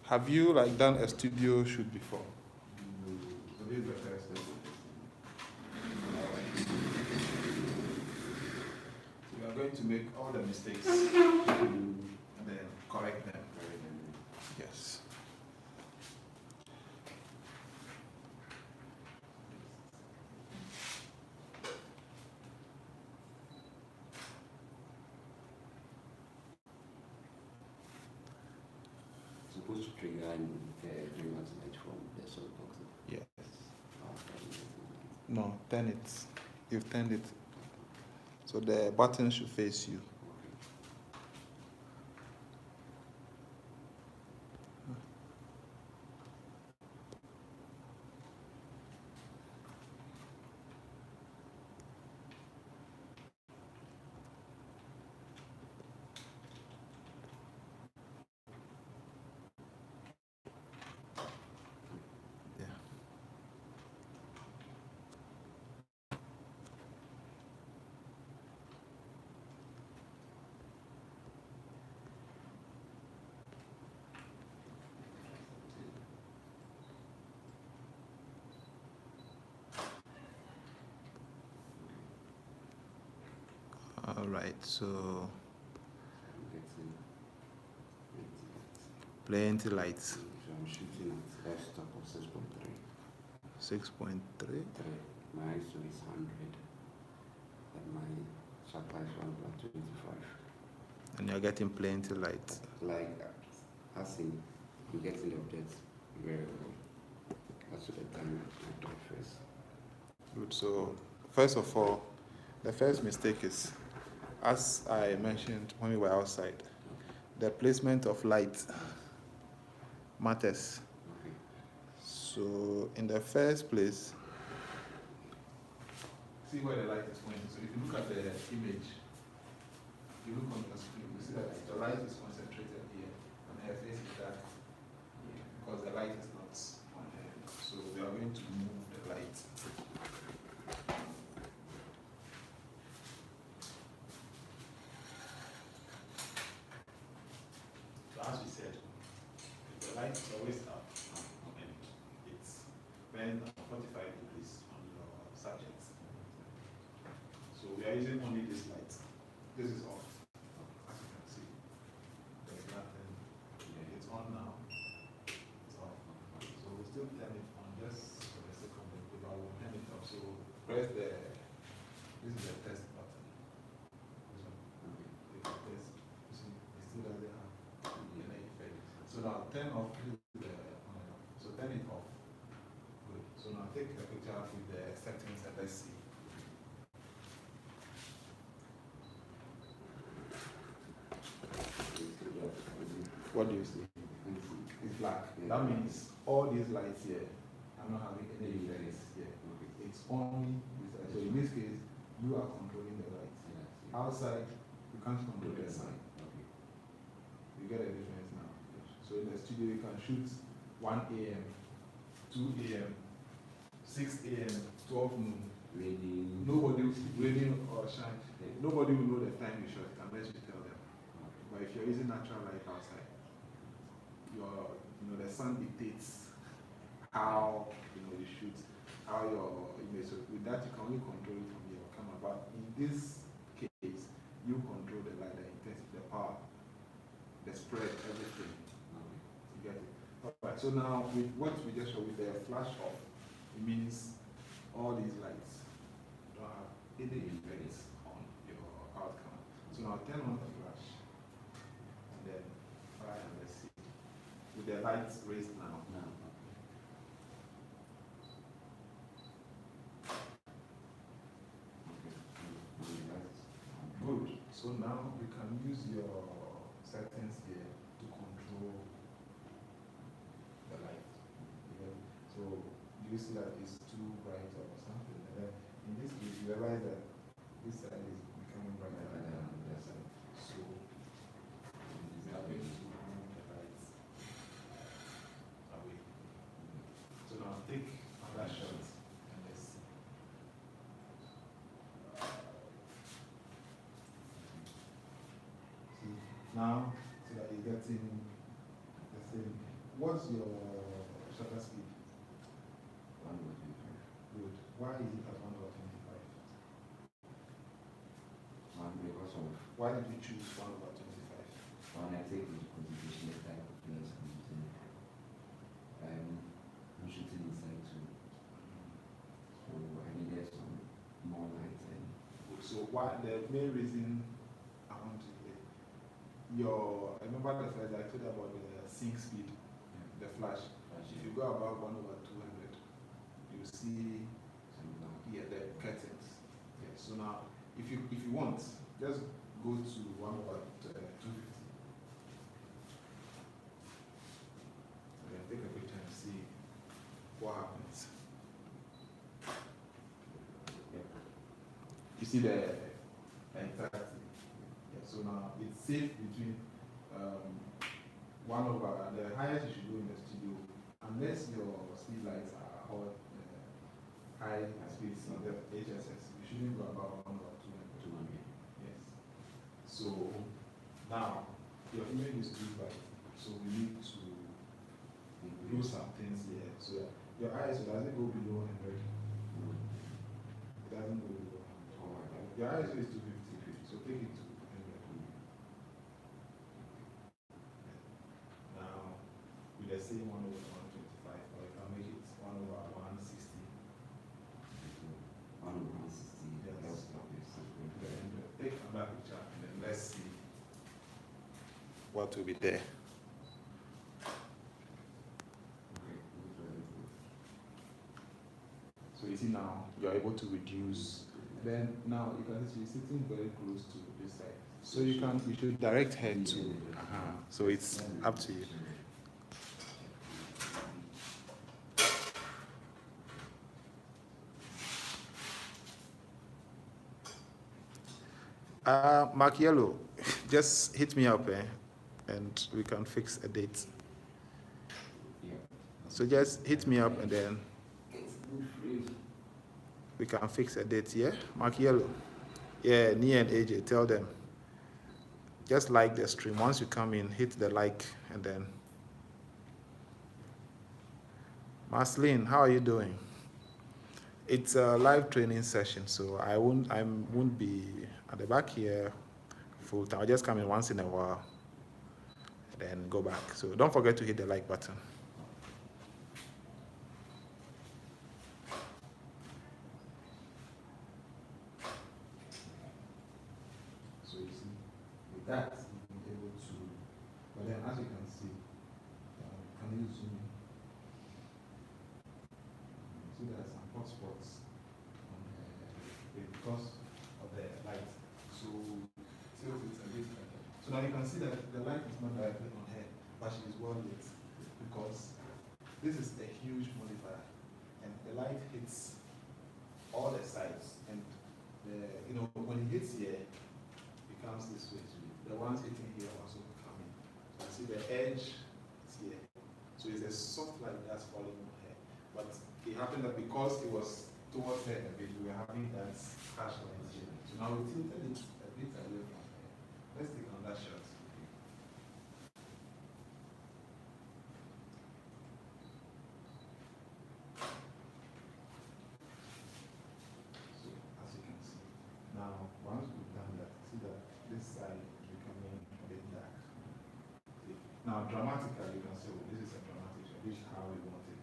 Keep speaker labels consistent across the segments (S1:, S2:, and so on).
S1: Have you like done a studio shoot before?
S2: So this is the first step. We are going to make all the mistakes and then correct them.
S1: Yes.
S3: Supposed to trigger and bring out light from the softbox.
S1: Yes. No, turn it. You've turned it. So the button should face you. All right, so plenty lights.
S3: So I'm shooting at f-stop of 6.3.
S1: 6.3.
S3: My ISO is 100 and my shutter is 1.25.
S1: And you're getting plenty light.
S3: Like, as in, I'm getting the objects very well. That's what the time I do it first.
S1: Good. So, first of all, the first mistake is, as I mentioned when we were outside, the placement of light matters.
S3: Okay.
S1: So, in the first place,
S2: See where the light is pointing. So if you look at the image, you look on the screen, you see that the light is concentrated here, and her face is dark here, because the light is not on her. So we are going to move the light. So as we said, the light is always up, and it's bent 45 degrees on your subject. So we are using only this light. This is off, as you can see. There's nothing. Yeah, it's on now. It's off. So we'll still turn it on just for the sake of the paper. We'll turn it off. So press the. This is the test button. This one. If you test, you see, it still doesn't have any effect. So now turn off the on and off. So turn it off. Good. So now take a picture with the settings and let's see. What do you see? It's black. That means all these lights here are not having any effects here. It's only this light. So in this case, you are controlling the lights. Outside, you can't control the sun. You get a difference now. So in the studio, you can shoot 1 a.m., 2 a.m., 6 a.m., 12 noon. Nobody will raining or shine. Nobody will know the time you shot unless you tell them. But if you're using natural light outside, the sun dictates how you shoot, how your image. So with that, you can only control it from your camera. But in this case, you control the light, the intensity, the power, the spread, everything. You get it. Alright. So now with what we just showed with the flash off, it means all these lights don't have any effects on your outcome. So now turn on the flash and then fire and let's see. With the lights raised now. Good. So now you can use your settings here to control the light. So you see that it's too bright or something. And then in this case, you realize that this side is becoming brighter than the other side. So we are going to move the lights away. So now take another shot and let's see. See now, so that you're getting the same What's your shutter speed?
S3: 1/25.
S2: Good. Why is it at 1/25?
S3: Because of
S2: Why did you choose 1/25?
S3: when I take into consideration the type of place I'm shooting inside too. So I needed some more light and
S2: So what the main reason I want to get your, I remember the first I told you about the sync speed, the flash. If you go above 1/200, you see the curtains. Yeah. So now, if you want, just go to 1/250. And then take a picture and see what happens. You see the intensity. Yeah. So now it's safe between 1/, the highest you should go in the studio, unless your speed lights are all high speeds in the HSS, you shouldn't go above 1/200. Yes. So now your image is too bright, so we need to do some things here. So your ISO doesn't go below 100. It doesn't go below 100. Your ISO is 250, so take it to 100. Now with the same 1/125, or you can make it 1/160.
S3: 1/160.
S2: Yes. Then take another picture and then let's see what will be there. So you see now you're able to reduce. Then now you can see sitting very close to this side. So you should direct head to. So it's up to you. Mark Yellow, just hit me up, and we can fix a date.
S3: Yeah.
S2: So just hit me up and then we can fix a date, yeah? Mark Yellow. Yeah, Nia and AJ, tell them. Just like the stream. Once you come in, hit the like and then. Marceline, how are you doing? It's a live training session, so I won't be at the back here full time. I'll just come in once in a while and then go back. So don't forget to hit the like button. So you see, with that, you'll be able to, but then as you can see, can you zoom in? See there are some hot spots on because of the light. So tilt it a bit better. So now you can see that the light is not directly on her, but she is well lit because this is a huge modifier and the light hits all the sides and when it hits here, it comes this way. The ones hitting here also come in. So you see the edge is here. So it's a soft light that's falling on her. But it happened that because it was towards her a bit, we were having that harsh light here. So now we tilted it a bit away from her. Let's take another shot. So as you can see, now once we've done that, see that this side is becoming a bit dark. See? Now dramatically you can say, oh, this is a dramatic shot, this is how we want it.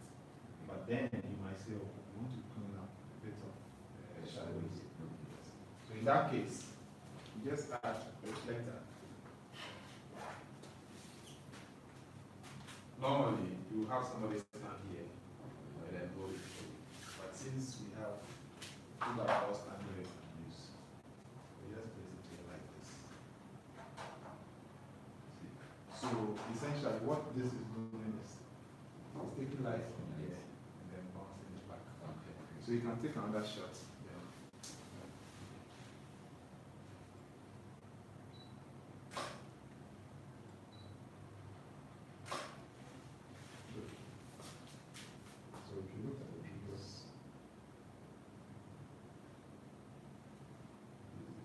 S2: But then you might say, oh, we want to clean up a bit of shadows. So in that case, you just add a reflector. Normally, you have somebody stand here and then hold it. But since we have two barrels standing here to use, we just place it here like this. See? So essentially, what this is doing is it's taking light from here and then bouncing it back. Okay. So you can take another shot. Yeah. Good. So if you look at the previous,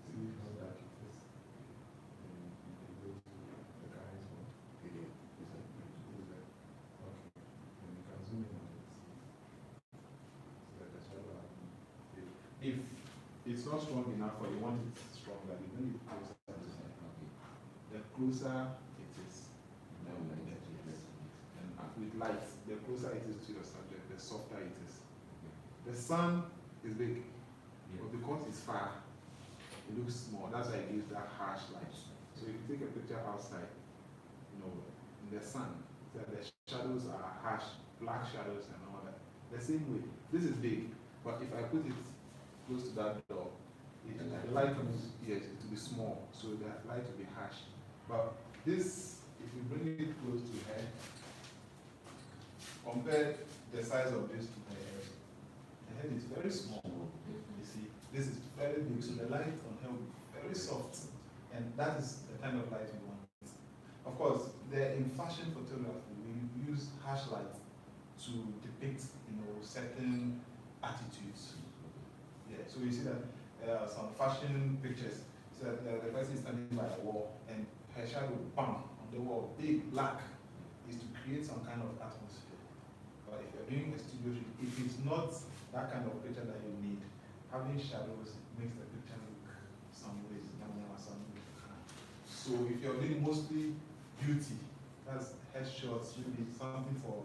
S2: see how dark it is. And you can go to the guys one. Is that if it's not strong enough or you want it stronger, you bring it closer to the center. The closer it is, and with light, the closer it is to your subject, the softer it is. The sun is big, but because it's far, it looks small. That's why it gives that harsh light. So if you take a picture outside, you know, in the sun, the shadows are harsh, black shadows and all that. The same way, this is big, but if I put it close to that door, the light will, yes, it will be small, so the light will be harsh. But this, if you bring it close to her, compare the size of this to the head. The head is very small. You see, this is very big, so the light on her will be very soft, and that is the kind of light we want. Of course, in fashion photography, we use harsh light to depict, certain attitudes. Yeah, so you see that some fashion pictures, so that the person is standing by a wall and her shadow bang on the wall, big black, is to create some kind of atmosphere. But if you're doing a studio shoot, if it's not that kind of picture that you need, having shadows makes the picture look some ways, so if you're doing mostly beauty, that's headshots, maybe something for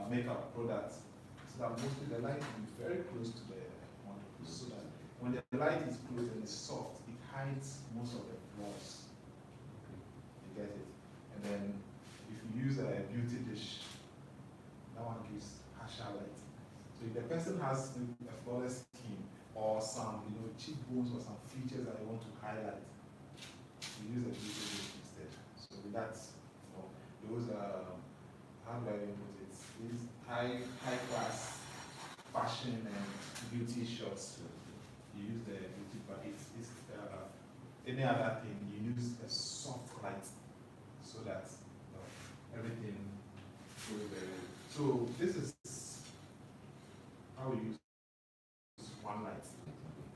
S2: makeup products, so that mostly the light will be very close to the model, so that when the light is close and it's soft, it hides most of the flaws. You get it? And then if you use a beauty dish, that one gives harsher light. So if the person has a flawless skin or some cheekbones or some features that you want to highlight, you use a beauty dish instead. So that's those how do I even put it? These high class fashion and beauty shots. You use the beauty, but if it's any other thing, you use a soft light so that everything goes very well. So this is how we use one light.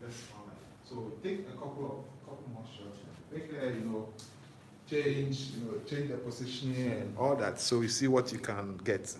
S2: Just one light. So take a couple more shots. Make change the positioning and all that, so you see what you can get.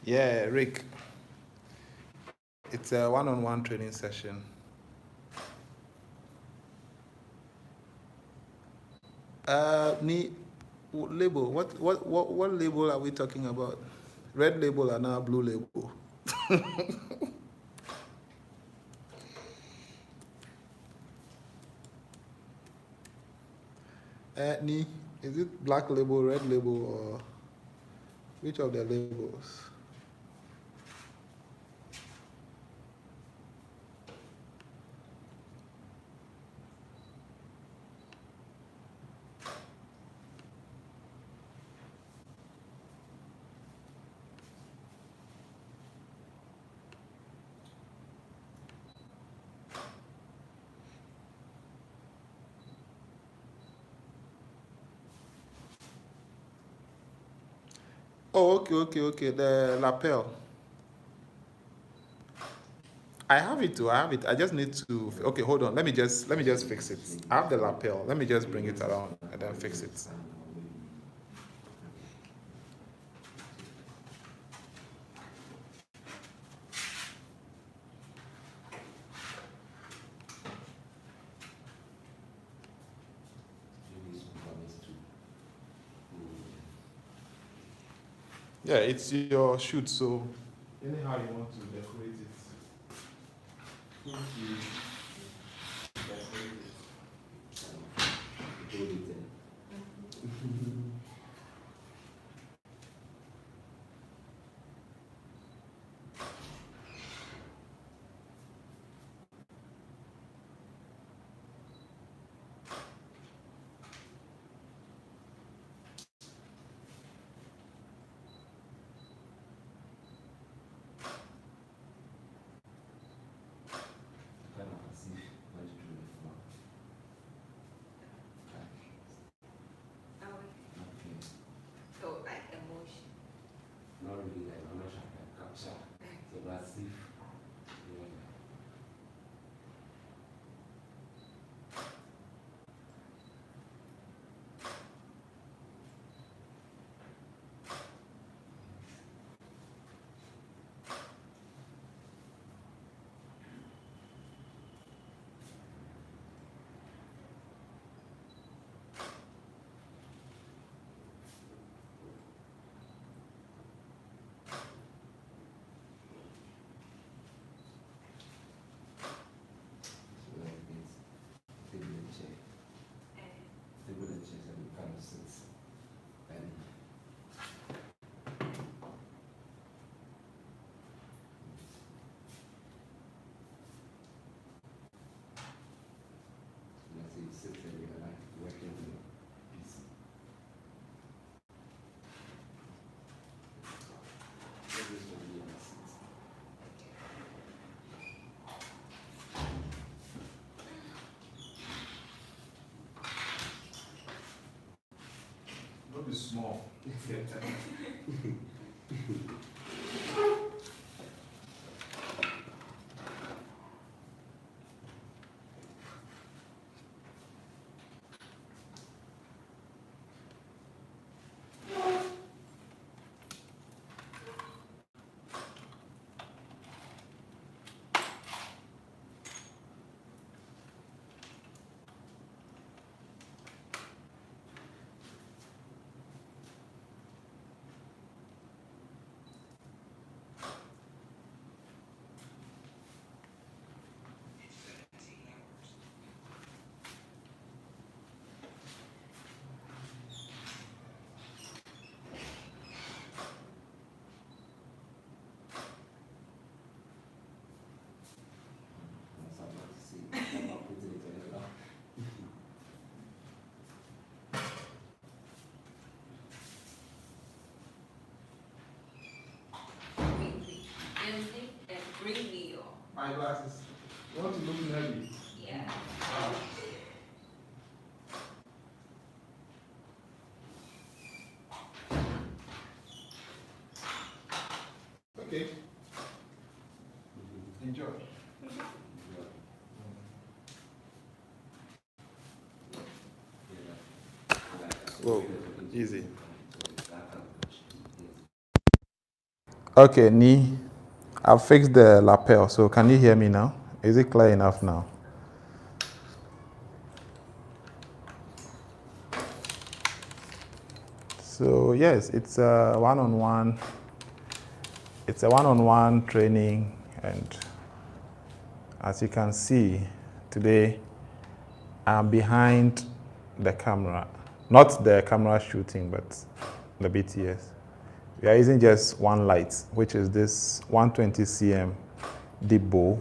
S2: Yeah, Rick. It's a one-on-one training session. Label. What label are we talking about? Red label and now blue label. Is it black label, red label, or which of the labels?
S1: Oh, okay. The lapel. I have it too. I have it. I just need to. Okay, hold on. Let me just fix it. I have the lapel. Let me just bring it around and then fix it. Yeah, it's your shoot. So anyhow you want to decorate it.
S4: So like emotion.
S3: Not really like I'm not sure I can capture. So that's if yeah. So like this table and chair. Table and chairs and kind of sits. And let's say it sits there, you're like working on your PC. This one here sits.
S1: Don't be small.
S3: That's how I like to see it. I'm not putting it together.
S4: Music and bring me on.
S1: My glasses. You want to look heavy?
S4: Yeah.
S1: Okay. Enjoy. Whoa, easy. Okay, knee. I've fixed the lapel, so can you hear me now? Is it clear enough now? So yes, it's a one-on-one. It's a one-on-one training, and as you can see, today I'm behind the camera, not the camera shooting, but the BTS. We are using just one light, which is this 120 cm deep bow.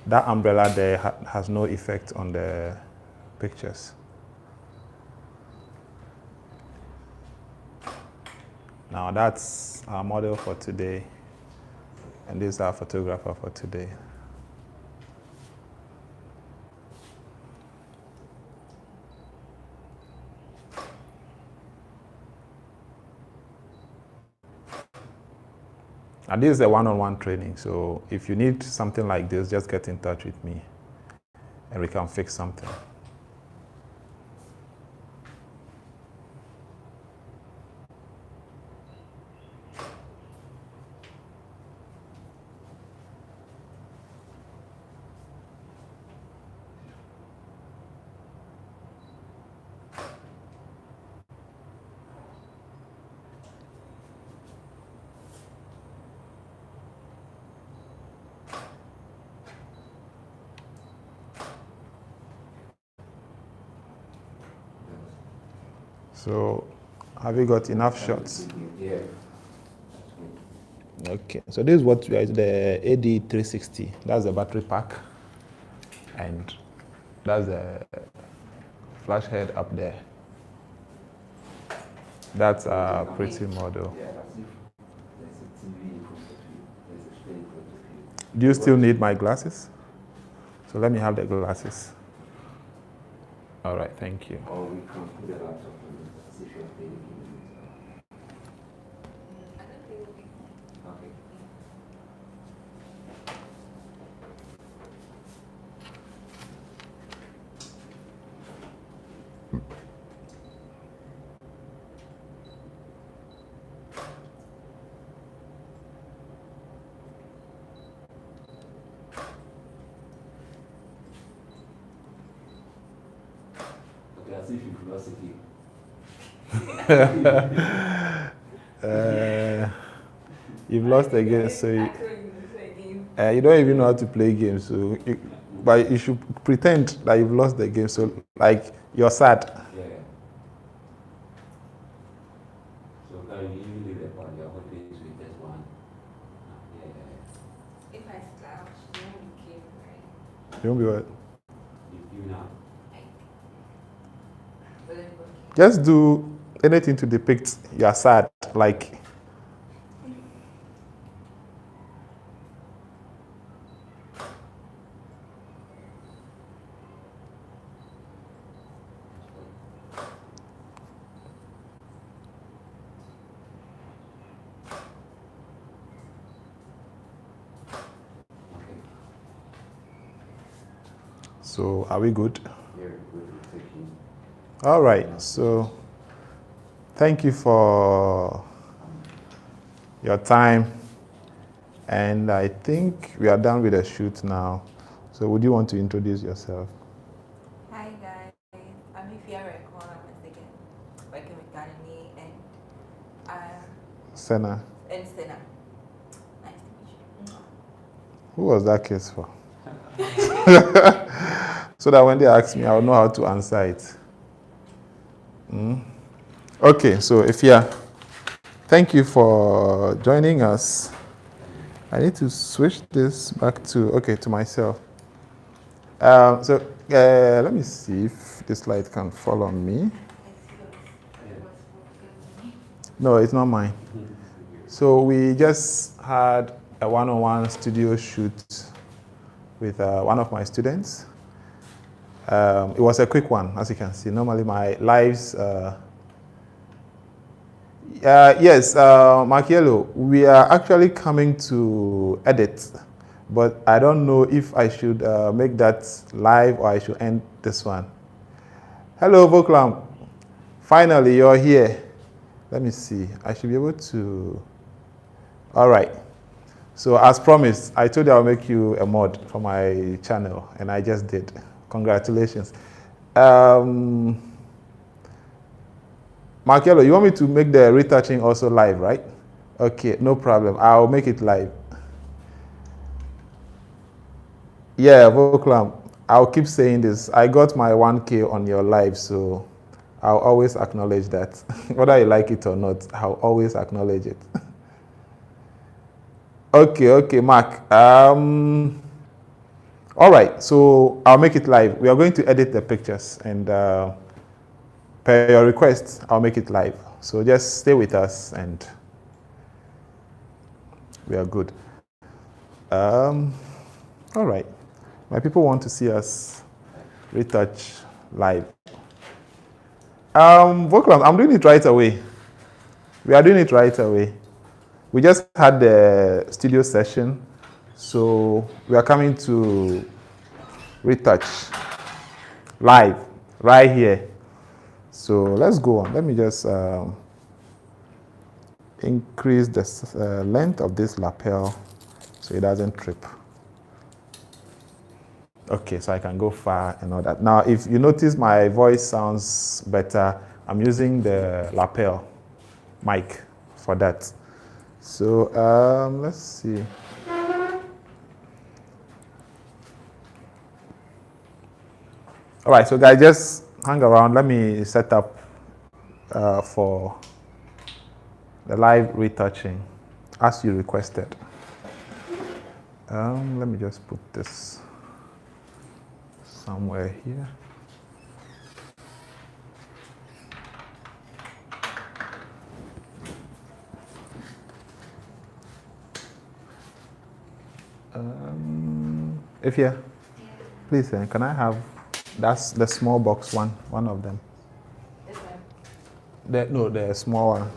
S1: That umbrella there has no effect on the pictures. Now that's our model for today, and this is our photographer for today. And this is a one-on-one training, so if you need something like this, just get in touch with me and we can fix something. So, have you got enough shots?
S3: Yeah.
S1: Okay, so this is what we are, the AD360. That's the battery pack, and that's the flash head up there. That's a pretty model.
S3: Yeah, as if there's a TV in front of you. There's a screen in front of you.
S1: Do you still need my glasses? So let me have the glasses. All right, thank you.
S3: Or we can put the laptop on it as if you're playing a game.
S4: I don't think we
S3: Okay. Okay, as if you've lost a game.
S1: You've lost again, so
S4: I told you to play game.
S1: you don't even know how to play games. So, but you should pretend that you've lost the game. So, like you're sad.
S3: Yeah. So can you usually the part you're hoping with just one? Yeah.
S4: If I slouch, you won't be game, right?
S1: You won't be what?
S3: You now.
S4: Like, but then okay.
S1: Just do anything to depict you're sad. Like,
S3: Okay.
S1: so are we good?
S3: Yeah, good taking.
S1: All right. So, thank you for your time. And I think we are done with the shoot now. So, would you want to introduce yourself?
S4: Hi guys, I'm Ifia Rekon. I'm a second working with Danny
S1: Senna,
S4: and Stena. Nice to meet you.
S1: who was that case for? So that when they ask me, I'll know how to answer it. Okay, so Ifia, thank you for joining us. I need to switch this back to myself. Let me see if this light can fall on me. No, it's not mine. So we just had a one-on-one studio shoot with one of my students. It was a quick one, as you can see. Normally my lives, yes, Markielo, we are actually coming to edit, but I don't know if I should make that live or I should end this one. Hello, Voklam. Finally, you're here. Let me see. I should be able to. All right. So as promised, I told you I'll make you a mod for my channel, and I just did. Congratulations. Markello, you want me to make the retouching also live, right? Okay, no problem. I'll make it live. Yeah, Voklam, I'll keep saying this. I got my 1K on your live, so I'll always acknowledge that. Whether you like it or not, I'll always acknowledge it. Okay, Mark. All right, so I'll make it live. We are going to edit the pictures, and per your request, I'll make it live. So just stay with us, and we are good. All right, my people want to see us retouch live. Voklam, I'm doing it right away. We are doing it right away. We just had the studio session, so we are coming to retouch live right here. So let's go on. Let me just increase the length of this lapel so it doesn't trip. Okay, so I can go far and all that. Now, if you notice my voice sounds better, I'm using the lapel mic for that. So let's see. All right, so guys, just hang around. Let me set up for the live retouching as you requested. Let me just put this somewhere here. If yeah, please, can I have, that's the small box one of them.
S4: This one.
S1: No, the small one.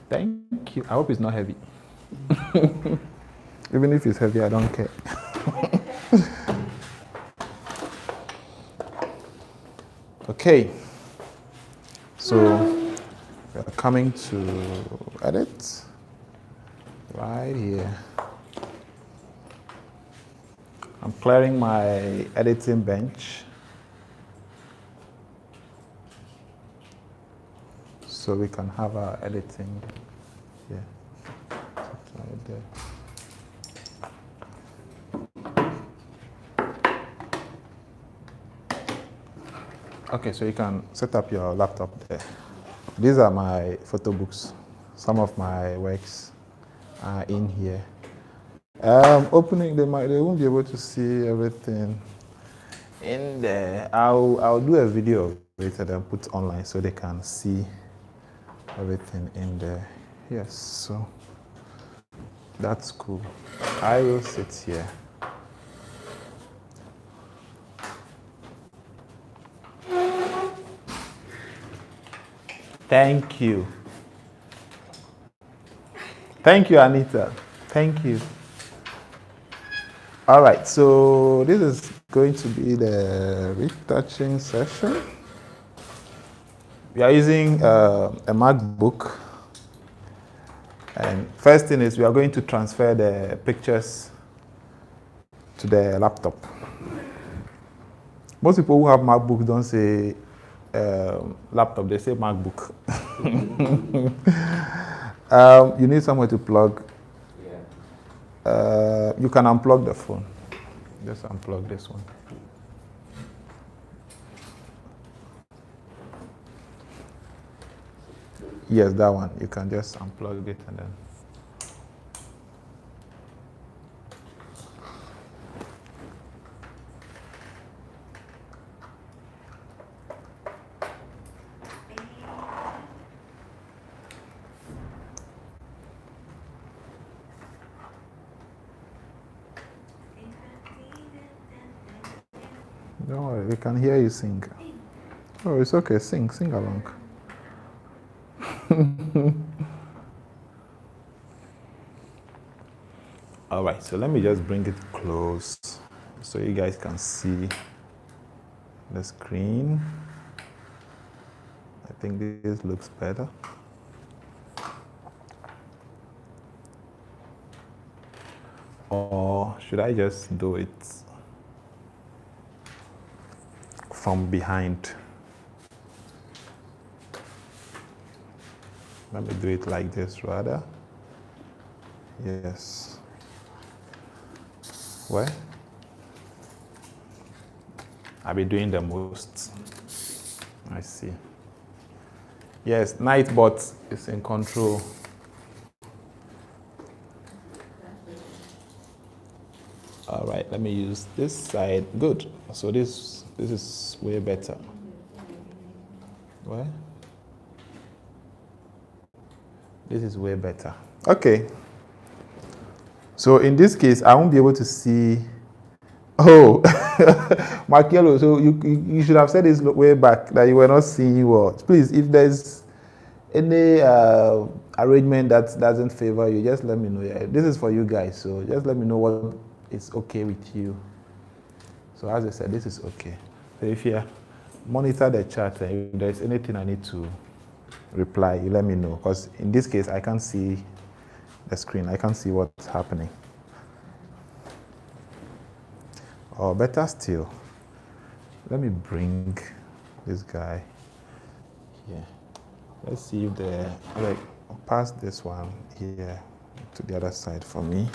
S1: Thank you. I hope it's not heavy. Even if it's heavy, I don't care. Okay. So we are coming to edit right here. I'm clearing my editing bench so we can have our editing here. Right there. Okay, so you can set up your laptop there. These are my photo books. Some of my works are in here. Opening, they won't be able to see everything in there. I'll do a video of it and then put online so they can see everything in there. Yes, so that's cool. I will sit here. Thank you. Thank you, Anita. Thank you. All right, so this is going to be the retouching session. We are using a MacBook. And first thing is we are going to transfer the pictures to the laptop. Most people who have MacBook don't say laptop, they say MacBook. You need somewhere to plug. You can unplug the phone. Just unplug this one. Yes, that one. You can just unplug it and then. Don't worry, we can hear you sing. Oh, it's okay. Sing along. All right, so let me just bring it close so you guys can see the screen. I think this looks better. Or should I just do it from behind? Let me do it like this rather. Yes. Where? I'll be doing the most. I see. Yes, Nightbot is in control. All right, let me use this side. Good. So this is way better. Where? This is way better. Okay. So in this case, I won't be able to see. Oh, Markello, so you should have said this way back that you were not seeing what. Please, if there's any arrangement that doesn't favor you, just let me know. Yeah, this is for you guys, so just let me know what is okay with you. So as I said, this is okay. So if you monitor the chat, and if there's anything I need to reply, you let me know. Because in this case, I can't see the screen. I can't see what's happening. Or better still, let me bring this guy here. Let's see if like, pass this one here to the other side for me.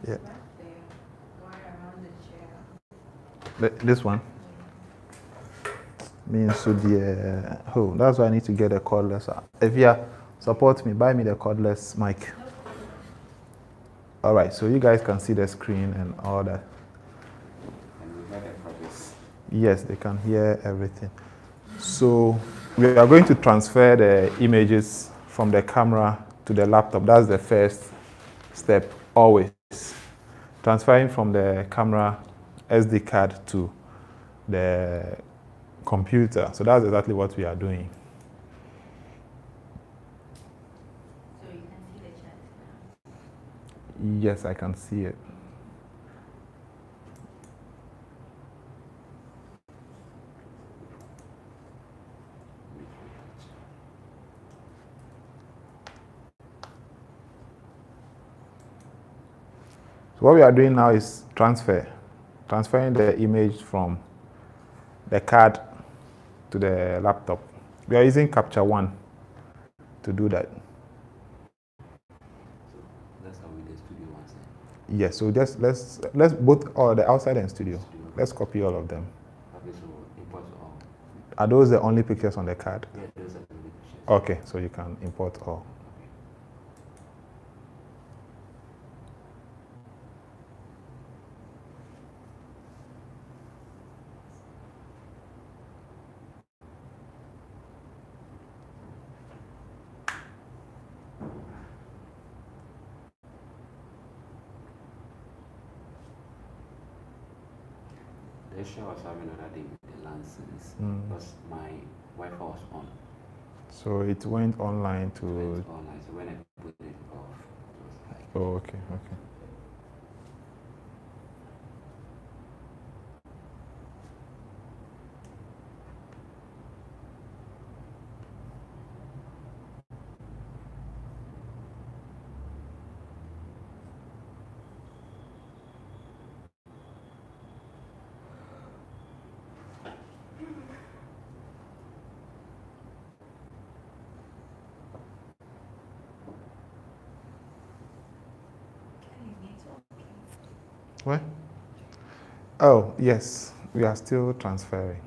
S1: Yeah. This one means so the oh, that's why I need to get a cordless. If you support me, buy me the cordless mic. All right, so you guys can see the screen and all that.
S3: And we heard the progress.
S1: Yes, they can hear everything. So we are going to transfer the images from the camera to the laptop. That's the first step, always. Transferring from the camera SD card to the computer. So that's exactly what we are doing.
S4: So you can see the chat now.
S1: Yes, I can see it. So what we are doing now is transferring the image from the card to the laptop. We are using Capture One to do that.
S3: So that's how we do studio once.
S1: Yes, so just let's both the outside and studio. Let's copy all of them.
S3: Okay, so import all.
S1: Are those the only pictures on the card?
S3: Yeah, those are the only pictures.
S1: Okay, so you can import all.
S3: The issue I was having another day with the license because my Wi-Fi was on.
S1: So it went online to.
S3: So it's online. So when I put it off, it was like.
S1: Oh, okay, okay. What? Oh, yes, we are still transferring.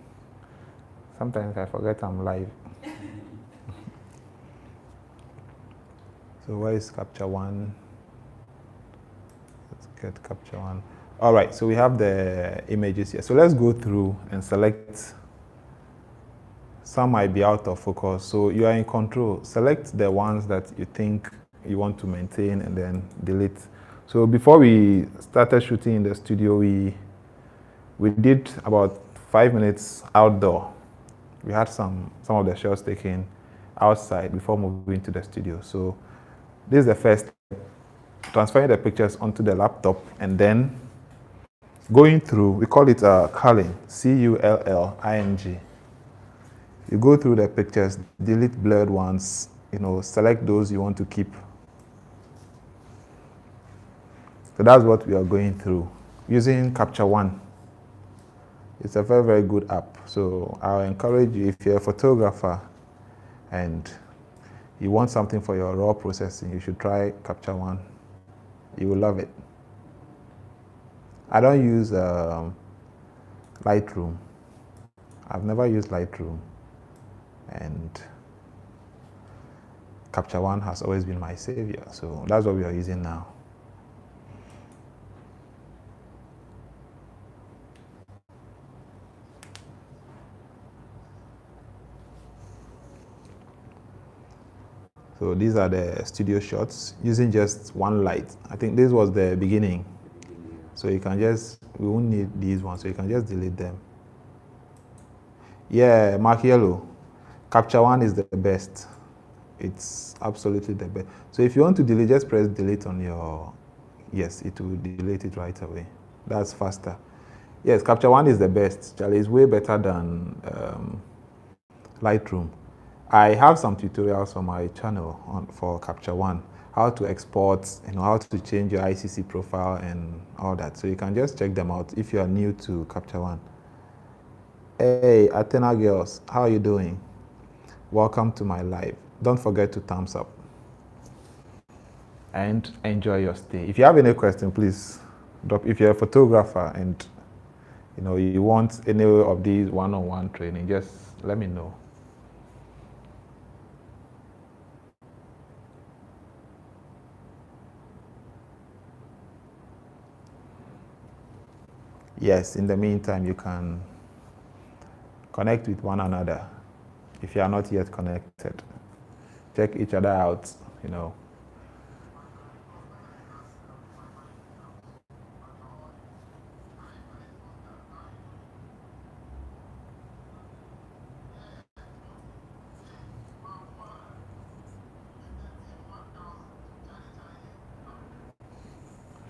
S1: Sometimes I forget I'm live. So where is Capture One? Let's get Capture One. All right, so we have the images here. So let's go through and select. Some might be out of focus, so you are in control. Select the ones that you think you want to maintain and then delete. So before we started shooting in the studio, we did about 5 minutes outdoor. We had some of the shots taken outside before moving to the studio. So this is the first step, transferring the pictures onto the laptop and then going through, we call it culling, C-U-L-L-I-N-G. You go through the pictures, delete blurred ones, select those you want to keep. So that's what we are going through using Capture One. It's a very, very good app. So I'll encourage you, if you're a photographer and you want something for your raw processing, you should try Capture One. You will love it. I don't use Lightroom. I've never used Lightroom. And Capture One has always been my savior. So that's what we are using now. So these are the studio shots using just one light. I think this was the beginning. So you can just, we won't need these ones, so you can just delete them. Yeah, mark yellow. Capture one is the best. It's absolutely the best. So if you want to delete, just press delete on your, yes, it will delete it right away. That's faster. Yes, Capture One is the best. Charlie, it's way better than Lightroom. I have some tutorials on my channel for Capture One, how to export, how to change your ICC profile and all that. So you can just check them out if you are new to Capture One. Hey, Athena girls, how are you doing? Welcome to my live. Don't forget to thumbs up and enjoy your stay. If you have any question, please drop. If you're a photographer and you want any of these one-on-one training, just let me know. Yes, in the meantime, you can connect with one another if you are not yet connected. Check each other out,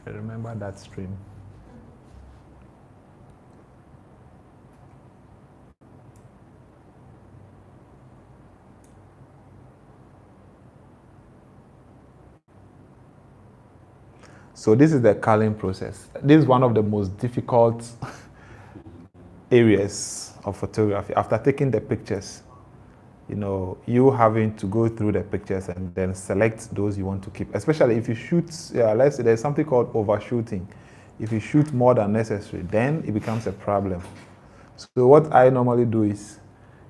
S1: I remember that stream. So this is the culling process. This is one of the most difficult areas of photography. After taking the pictures, you having to go through the pictures and then select those you want to keep. Especially if you shoot, let's say there's something called overshooting. If you shoot more than necessary, then it becomes a problem. So what I normally do is,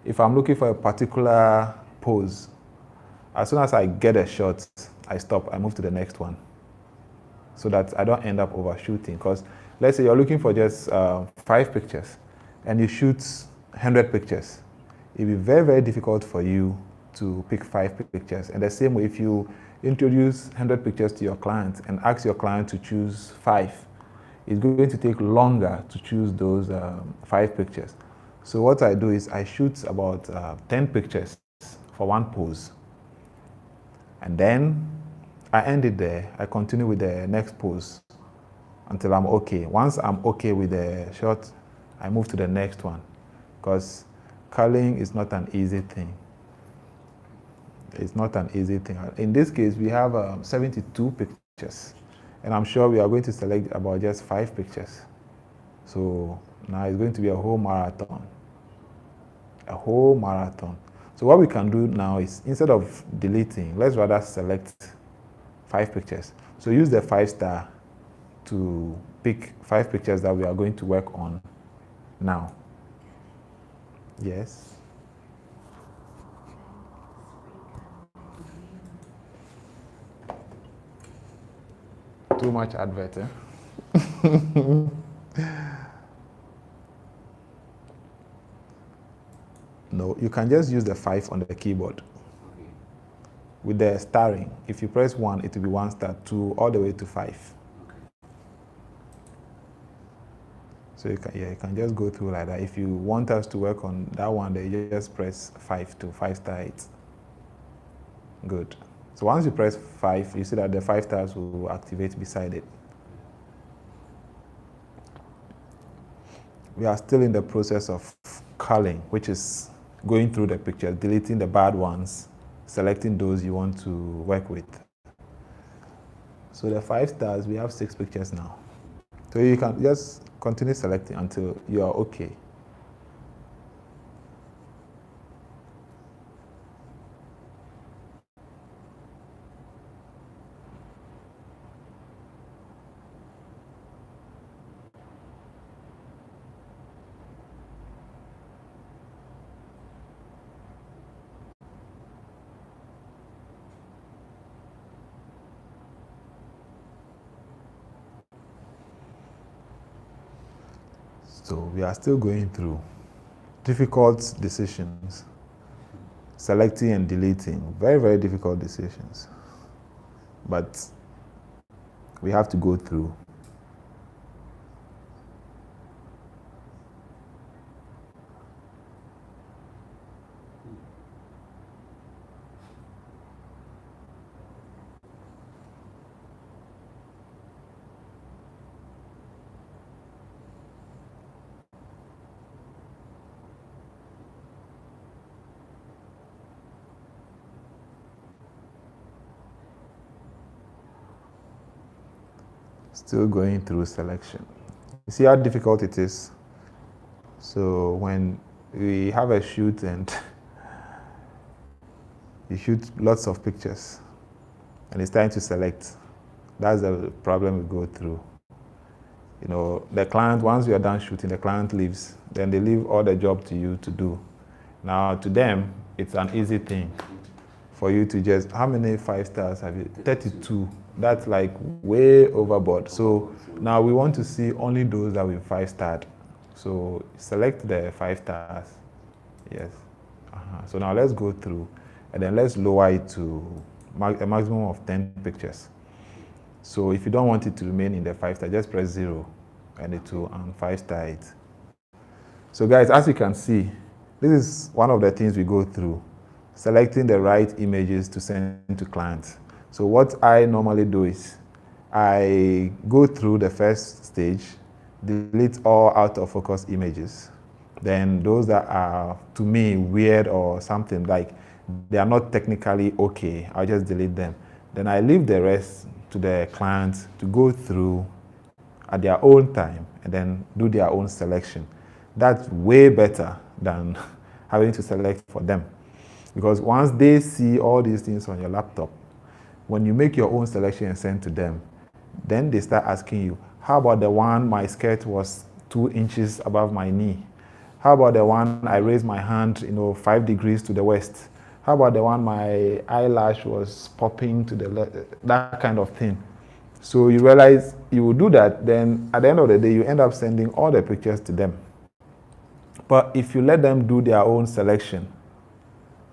S1: if I'm looking for a particular pose, as soon as I get a shot, I stop, I move to the next one, so that I don't end up overshooting. Because let's say you're looking for just 5 pictures, and you shoot 100 pictures. It'll be very, very difficult for you to pick 5 pictures. And the same way, if you introduce 100 pictures to your client and ask your client to choose 5, it's going to take longer to choose those 5 pictures. So what I do is I shoot about 10 pictures for one pose. And then I end it there. I continue with the next pose until I'm okay. Once I'm okay with the shot, I move to the next one, because culling is not an easy thing. It's not an easy thing. In this case, we have 72 pictures, and I'm sure we are going to select about just 5 pictures. So now it's going to be a whole marathon. A whole marathon. So what we can do now is, instead of deleting, let's rather select 5 pictures. So use the 5-star to pick 5 pictures that we are going to work on now. Yes. Too much advert, eh? No, you can just use the 5 on the keyboard.
S3: Okay.
S1: With the starring, if you press 1, it will be 1 star, 2, all the way to 5.
S3: Okay.
S1: So you can just go through like that. If you want us to work on that one, then you just press 5 to 5-star it. Good. So once you press 5, you see that the 5 stars will activate beside it. We are still in the process of culling, which is going through the pictures, deleting the bad ones, selecting those you want to work with. So the 5 stars, we have 6 pictures now. So you can just continue selecting until you are okay. So we are still going through difficult decisions. selecting and deleting. Very, very difficult decisions. But we have to go through. Still going through selection. You see how difficult it is? So when we have a shoot and you shoot lots of pictures and it's time to select, that's the problem we go through. You know, the client, once you are done shooting, the client leaves, then they leave all the job to you to do. Now to them, it's an easy thing for you to just, how many 5 stars have you? 32. That's like way overboard. So now we want to see only those that we 5-starred. So select the 5 stars. Yes. So now let's go through and then let's lower it to a maximum of 10 pictures. So if you don't want it to remain in the 5-star, just press 0 and it will 5-star it. So guys, as you can see, this is one of the things we go through, selecting the right images to send to clients. So what I normally do is I go through the first stage, delete all out of focus images. Then those that are, to me, weird or something like they are not technically okay, I'll just delete them. Then I leave the rest to the clients to go through at their own time and then do their own selection. That's way better than having to select for them. Because once they see all these things on your laptop, when you make your own selection and send to them, then they start asking you, how about the one my skirt was 2 inches above my knee? How about the one I raised my hand, 5 degrees to the west? How about the one my eyelash was popping to the left? That kind of thing. So you realize you will do that, then at the end of the day, you end up sending all the pictures to them. But if you let them do their own selection,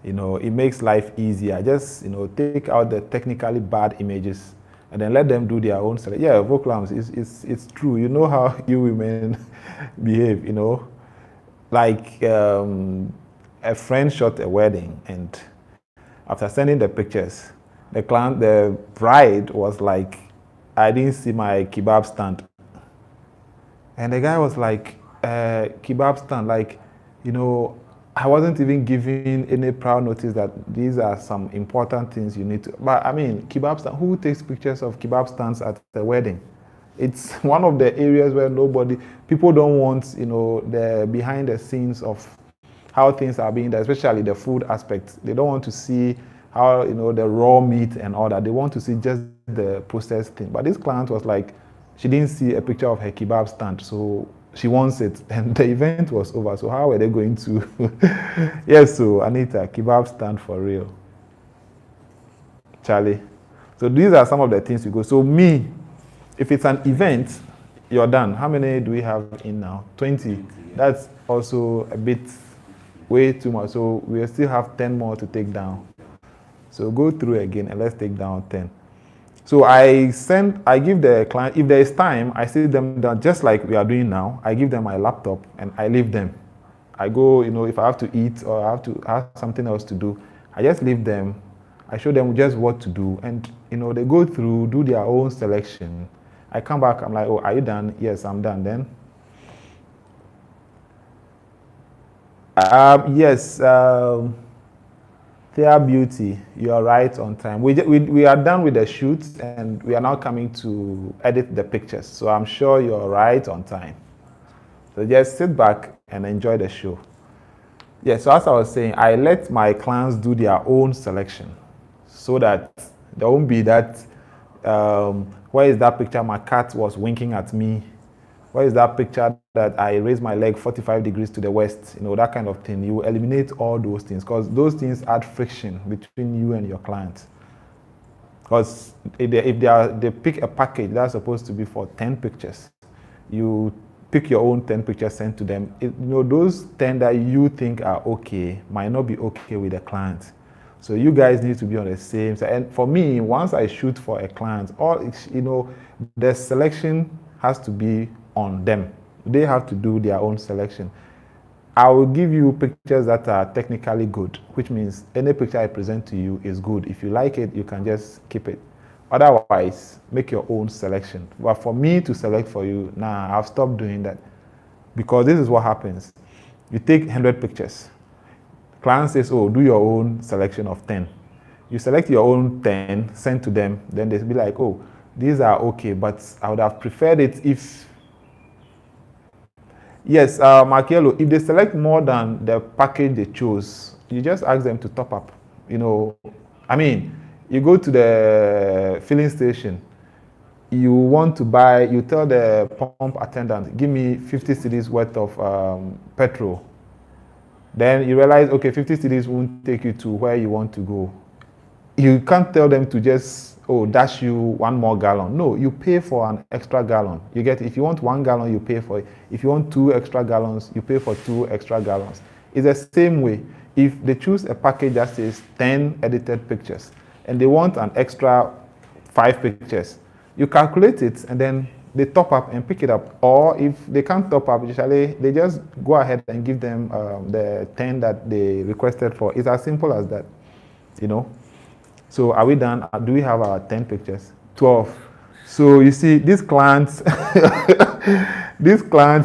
S1: it makes life easier. Just, take out the technically bad images and then let them do their own selection. Yeah, vocalams, it's true. You know how you women behave, Like a friend shot a wedding, and after sending the pictures, the bride was like, I didn't see my kebab stand. And the guy was like, kebab stand, like, I wasn't even giving any prior notice that these are some important things you need to. But I mean, kebab stand, who takes pictures of kebab stands at the wedding? It's one of the areas where people don't want, the behind the scenes of how things are being done, especially the food aspect. They don't want to see how, the raw meat and all that. They want to see just the processed thing. But this client was like, she didn't see a picture of her kebab stand, so she wants it, and the event was over. So how are they going to? Yes, so Anita, kebab stand for real. Charlie. So these are some of the things we go. So me, if it's an event, you're done. How many do we have in now? 20. That's also a bit way too much. So we still have 10 more to take down. So go through again and let's take down 10. So I give the client, if there is time, I sit them down just like we are doing now. I give them my laptop and I leave them. I go, if I have to eat or I have something else to do, I just leave them. I show them just what to do. And, they go through, do their own selection. I come back, I'm like, oh, are you done? Yes, I'm done then. Yes. Fair Beauty, you are right on time. We are done with the shoot and we are now coming to edit the pictures. So I'm sure you're right on time. So just sit back and enjoy the show. Yeah, so as I was saying, I let my clients do their own selection so that there won't be that, where is that picture my cat was winking at me? Where is that picture that I raised my leg 45 degrees to the west? That kind of thing. You eliminate all those things because those things add friction between you and your client. Because if they pick a package that's supposed to be for 10 pictures, you pick your own 10 pictures, send to them. Those 10 that you think are okay might not be okay with the client. So you guys need to be on the same side. And for me, once I shoot for a client, the selection has to be on them. They have to do their own selection. I will give you pictures that are technically good, which means any picture I present to you is good. If you like it, you can just keep it. Otherwise, make your own selection. But for me to select for you, I've stopped doing that. Because this is what happens. You take 100 pictures. Client says, oh, do your own selection of 10. You select your own 10, send to them, then they'll be like, oh, these are okay, but I would have preferred it if... Yes, Markiello, if they select more than the package they chose, you just ask them to top up. You go to the filling station, you want to buy, you tell the pump attendant, give me 50 cedis worth of petrol. Then you realize, okay, 50 cedis won't take you to where you want to go. You can't tell them to just, dash you 1 more gallon. No, you pay for an extra gallon. You get, if you want 1 gallon, you pay for it. If you want 2 extra gallons, you pay for 2 extra gallons. It's the same way. If they choose a package that says 10 edited pictures, and they want an extra 5 pictures, you calculate it, and then they top up and pick it up. Or if they can't top up, usually they just go ahead and give them the 10 that they requested for. It's as simple as that, So are we done? Do we have our 10 pictures? 12. So you see, this client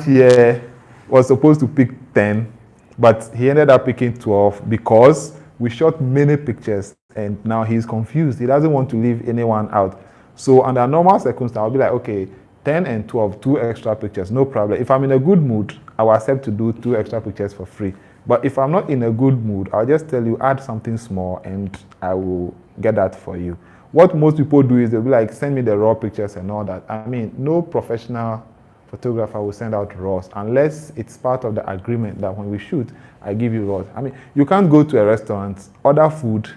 S1: here was supposed to pick 10, but he ended up picking 12 because we shot many pictures and now he's confused. He doesn't want to leave anyone out. So under normal circumstances, I'll be like, okay, 10 and 12, 2 extra pictures, no problem. If I'm in a good mood, I will accept to do 2 extra pictures for free. But if I'm not in a good mood, I'll just tell you, add something small and I will get that for you. What most people do is they'll be like, send me the raw pictures and all that. No professional photographer will send out raws unless it's part of the agreement that when we shoot, I give you raws. You can't go to a restaurant, order food.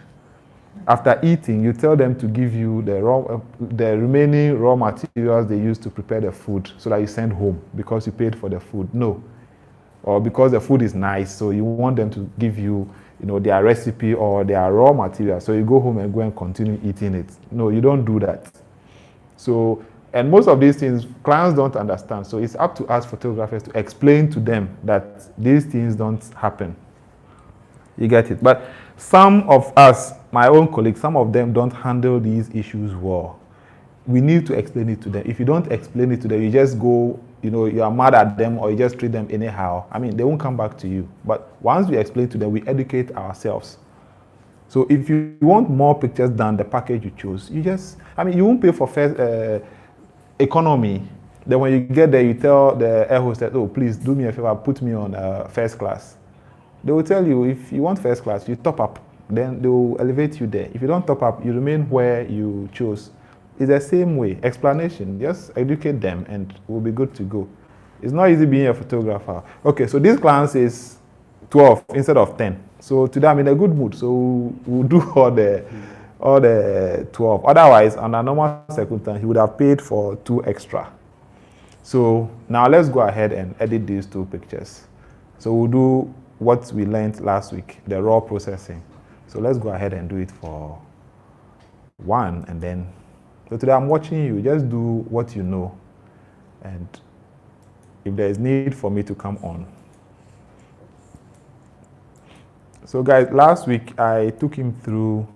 S1: After eating, you tell them to give you the remaining raw materials they use to prepare the food so that you send home because you paid for the food. No. Or because the food is nice, so you want them to give you, their recipe or their raw material. So you go home and go and continue eating it. No, you don't do that. So, and most of these things, clients don't understand. So it's up to us photographers to explain to them that these things don't happen. You get it? But some of us, my own colleagues, some of them don't handle these issues well. We need to explain it to them. If you don't explain it to them, you just go, you are mad at them or you just treat them anyhow. They won't come back to you. But once we explain to them, we educate ourselves. So if you want more pictures than the package you chose, you just, you won't pay for first economy. Then when you get there, you tell the air hostess, oh, please do me a favor, put me on first class. They will tell you, if you want first class, you top up. Then they will elevate you there. If you don't top up, you remain where you chose. It's the same way. Explanation. Just educate them and we'll be good to go. It's not easy being a photographer. Okay, so this client says 12 instead of 10. So today I'm in a good mood. So we'll do all the 12. Otherwise, under normal circumstances, he would have paid for 2 extra. So now let's go ahead and edit these 2 pictures. So we'll do what we learned last week, the raw processing. So let's go ahead and do it for 1 and then. So today I'm watching you, just do what you know. And if there is need for me to come on. So guys, last week I took him through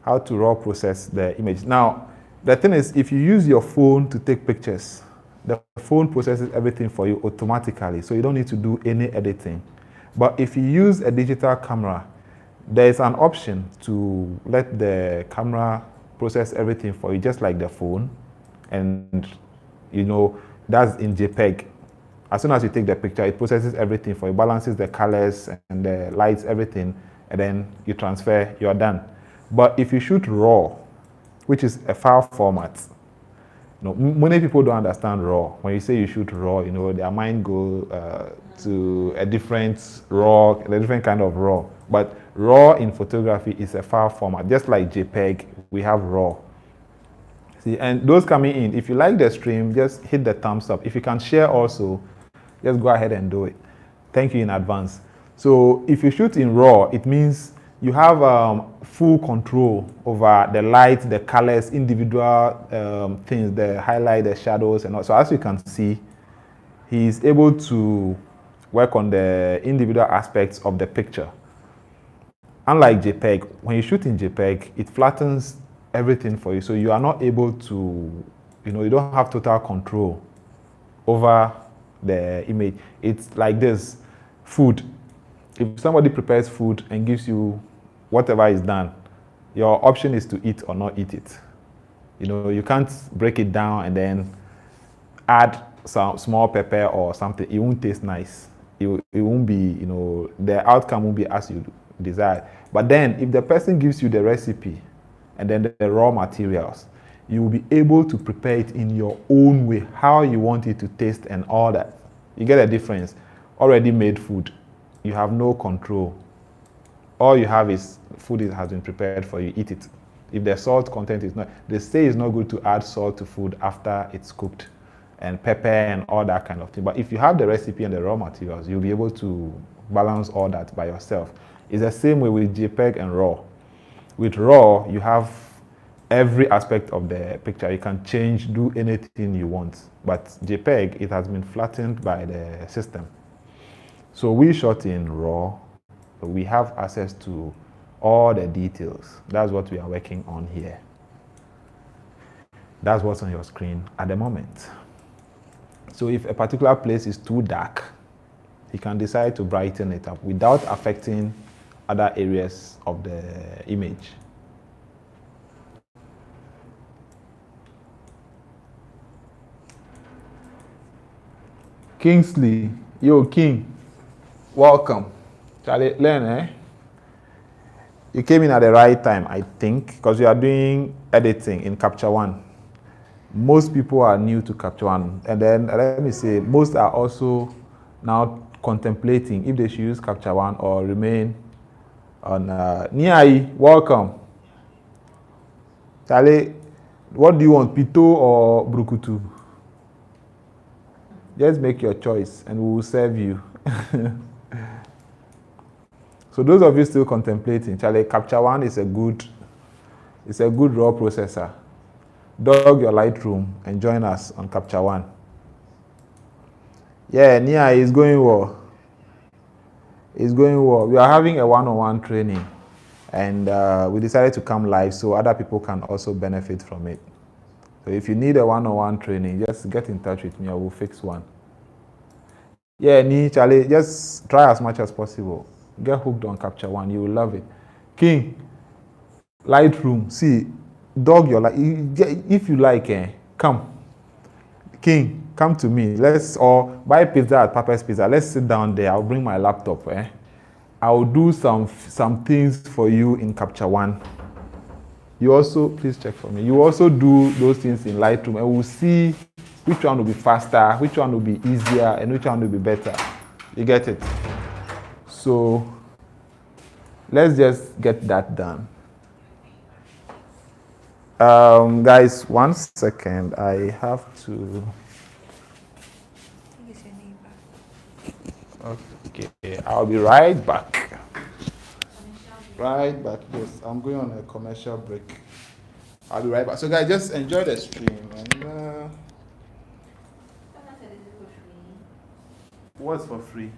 S1: how to raw process the image. Now, the thing is, if you use your phone to take pictures, the phone processes everything for you automatically, so you don't need to do any editing. But if you use a digital camera, there is an option to let the camera process everything for you, just like the phone. And, that's in JPEG. As soon as you take the picture, it processes everything for you, balances the colors and the lights, everything, and then you transfer, you're done. But if you shoot RAW, which is a file format, many people don't understand RAW. When you say you shoot RAW, their mind goes to a different kind of RAW. But RAW in photography is a file format. Just like JPEG, we have RAW. See, and those coming in, if you like the stream, just hit the thumbs up. If you can share also, just go ahead and do it. Thank you in advance. So if you shoot in RAW, it means you have full control over the light, the colors, individual things, the highlight, the shadows, and all. So as you can see, he is able to work on the individual aspects of the picture. Unlike JPEG, when you shoot in JPEG, it flattens everything for you. So you are not able to, you don't have total control over the image. It's like this, food. If somebody prepares food and gives you whatever is done, your option is to eat or not eat it. You can't break it down and then add some small pepper or something. It won't taste nice. It won't be, the outcome won't be as you desire. But then if the person gives you the recipe and then the raw materials, you will be able to prepare it in your own way, how you want it to taste and all that. You get a difference. Already made food, you have no control. All you have is food that has been prepared for you, eat it. If the salt content is not, they say it's not good to add salt to food after it's cooked, and pepper and all that kind of thing. But if you have the recipe and the raw materials, you'll be able to balance all that by yourself. It's the same way with JPEG and RAW. With RAW, you have every aspect of the picture. You can change, do anything you want. But JPEG, it has been flattened by the system. So we shot in RAW. We have access to all the details. That's what we are working on here. That's what's on your screen at the moment. So if a particular place is too dark, you can decide to brighten it up without affecting other areas of the image. Kingsley, yo King, welcome. Charlie, learn, eh? You came in at the right time, I think, because you are doing editing in Capture One. Most people are new to Capture One, and then let me say, most are also now contemplating if they should use Capture One or remain on. Niai, welcome. Charlie, what do you want, Pito or Brukutu? Just make your choice, and we will serve you. So those of you still contemplating, Charlie, Capture One is a good raw processor. Dog your Lightroom and join us on Capture One. Yeah, Nia is going well. It's going well. We are having a one-on-one training, and we decided to come live so other people can also benefit from it. So if you need a one-on-one training, just get in touch with me. I will fix one. Yeah, Charlie, just try as much as possible. Get hooked on Capture One. You will love it. King, Lightroom, see, dog your life. If you like, come. King, come to me. Or buy pizza at Papa's Pizza. Let's sit down there. I'll bring my laptop. I'll do some things for you in Capture One. You also, please check for me. You also do those things in Lightroom, and we'll see which one will be faster, which one will be easier, and which one will be better. You get it? So let's just get that done. Guys, 1 second. I have to. Okay, I'll be right back. Right back. Yes, I'm going on a commercial break. I'll be right back. So, guys, just enjoy the stream. And what's for free?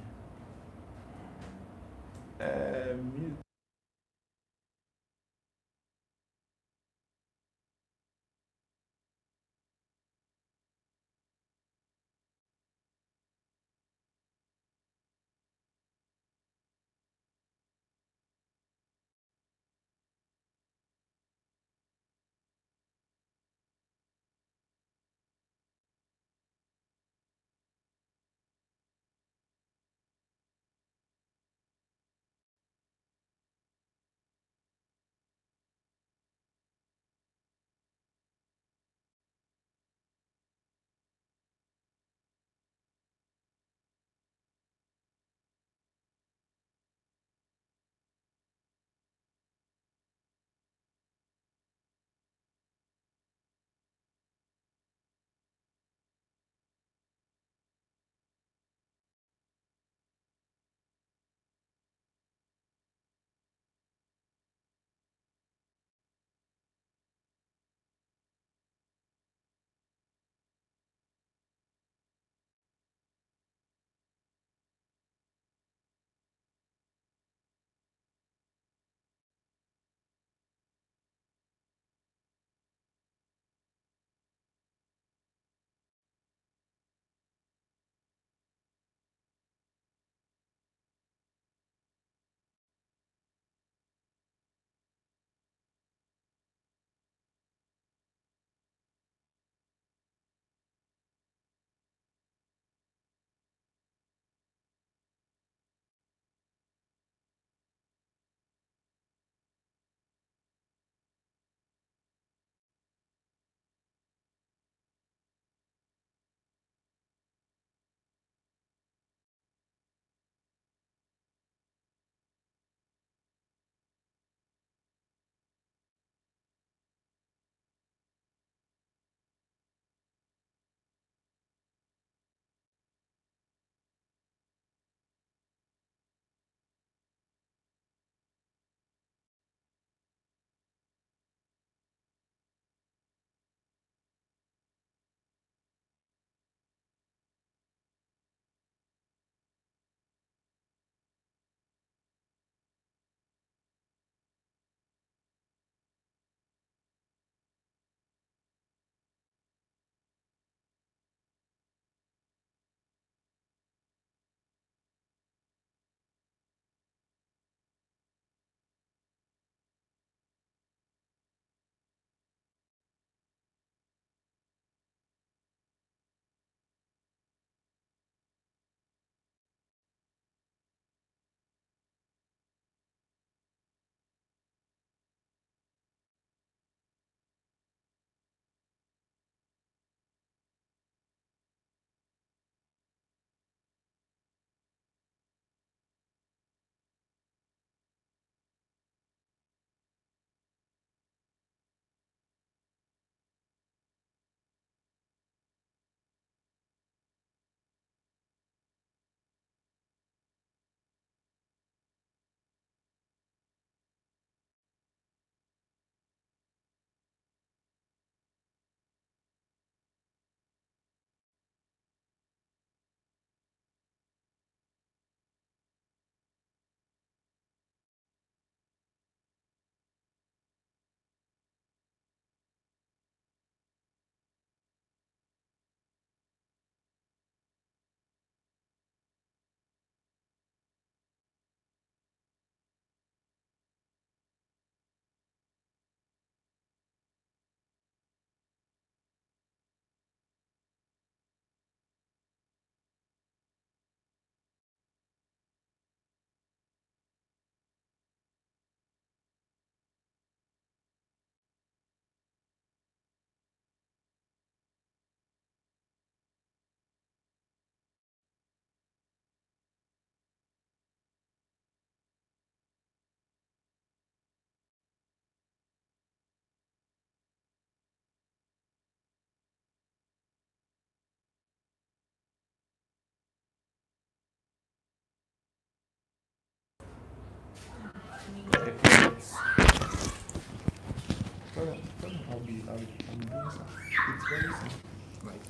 S1: I'll be doing some. It's very simple. Like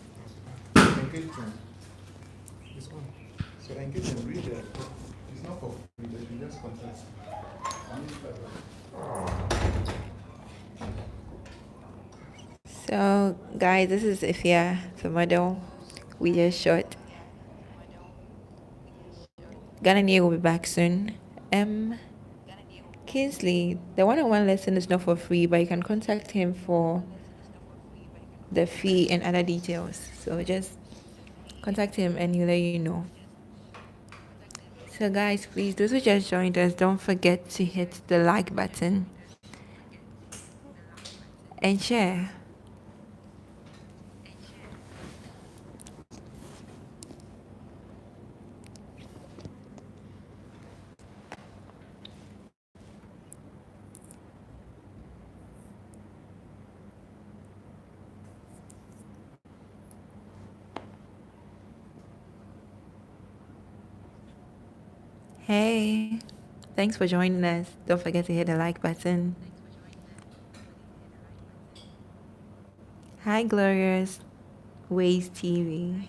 S1: engagement. This one. So engagement, read it. It's not for free, but you just contact.
S4: So, guys, this is Ifya, the model we just shot. Ghana New will be back soon. Kingsley, the one-on-one lesson is not for free, but you can contact him for the fee and other details. So just contact him and he'll let you know. So guys, please, those who just joined us, don't forget to hit the like button and share. Hey, thanks for joining us. Don't forget to hit the like button. Hi, Glorious Ways TV.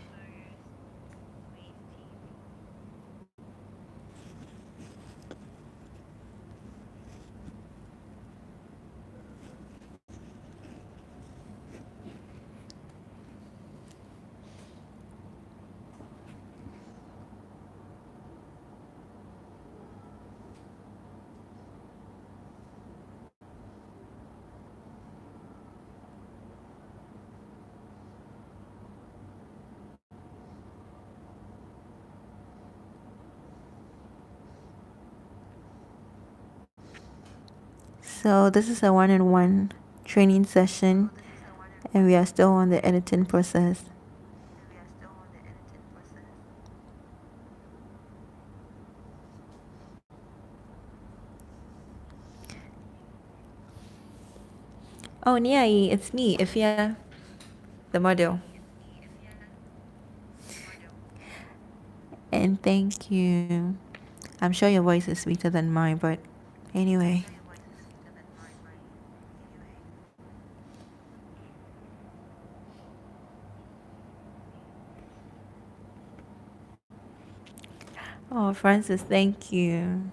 S4: So this is a one-on-one training session and we are still on the editing process. Oh, Niai, it's me, Ifya, the model. And thank you. I'm sure your voice is sweeter than mine, but anyway. Oh, Francis, thank you.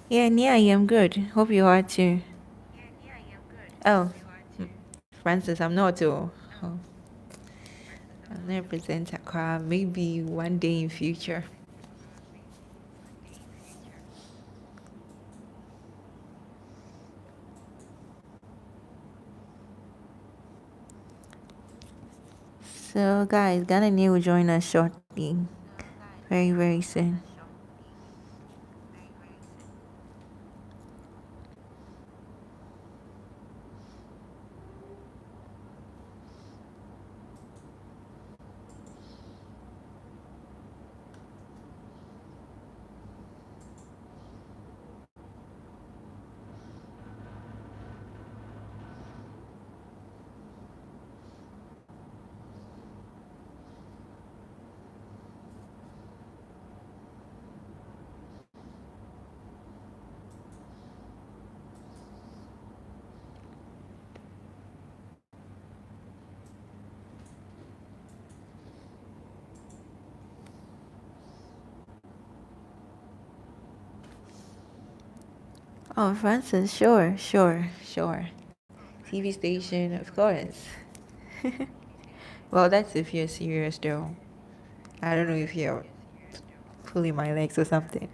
S4: Yeah, Nia, I'm good. Hope you are too. Oh, Francis, I'm not too. Oh, I'm not a presenter. Maybe one day in future. So, guys, Ghana New will join us shortly. Very, very soon. Oh, Francis, sure. TV station, of course. Well, that's if you're serious, though. I don't know if you're pulling my legs or something.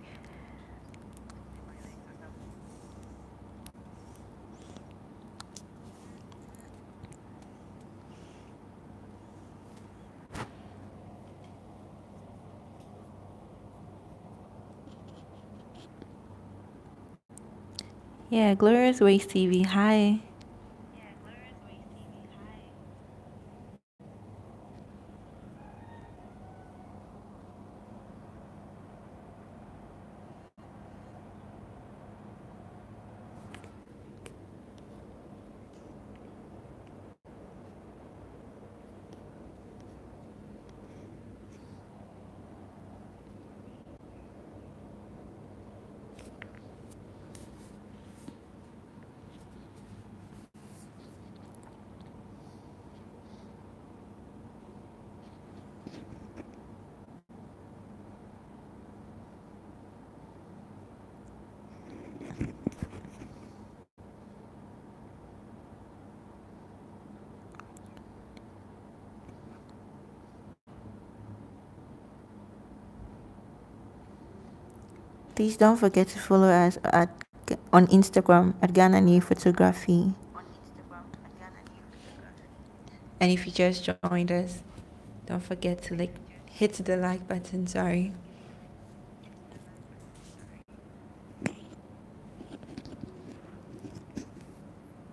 S4: Yeah, Glorious Ways TV. Hi. Please don't forget to follow us on Instagram at Ghana New Photography. And if you just joined us, don't forget to hit the like button. Sorry.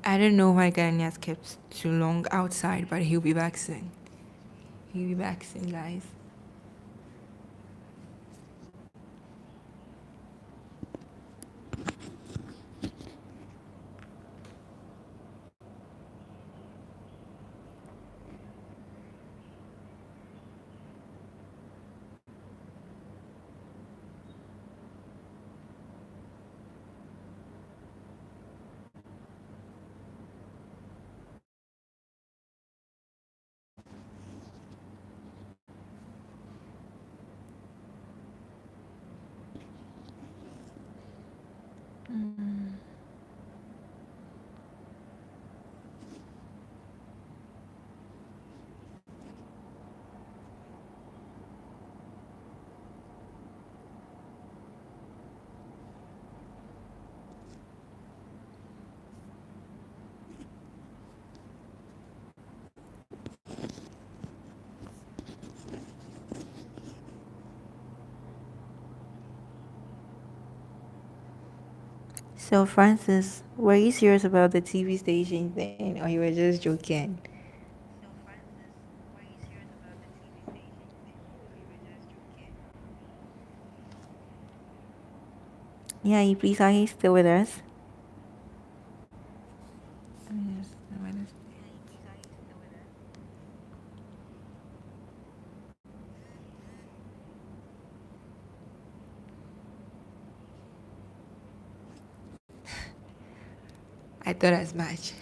S4: I don't know why Ghanaian has kept too long outside, but he'll be back soon. He'll be back soon, guys. So, Francis, were you serious about the TV station thing, or you were just joking? Yeah, you please, are you still with us? Yes, I thought as much.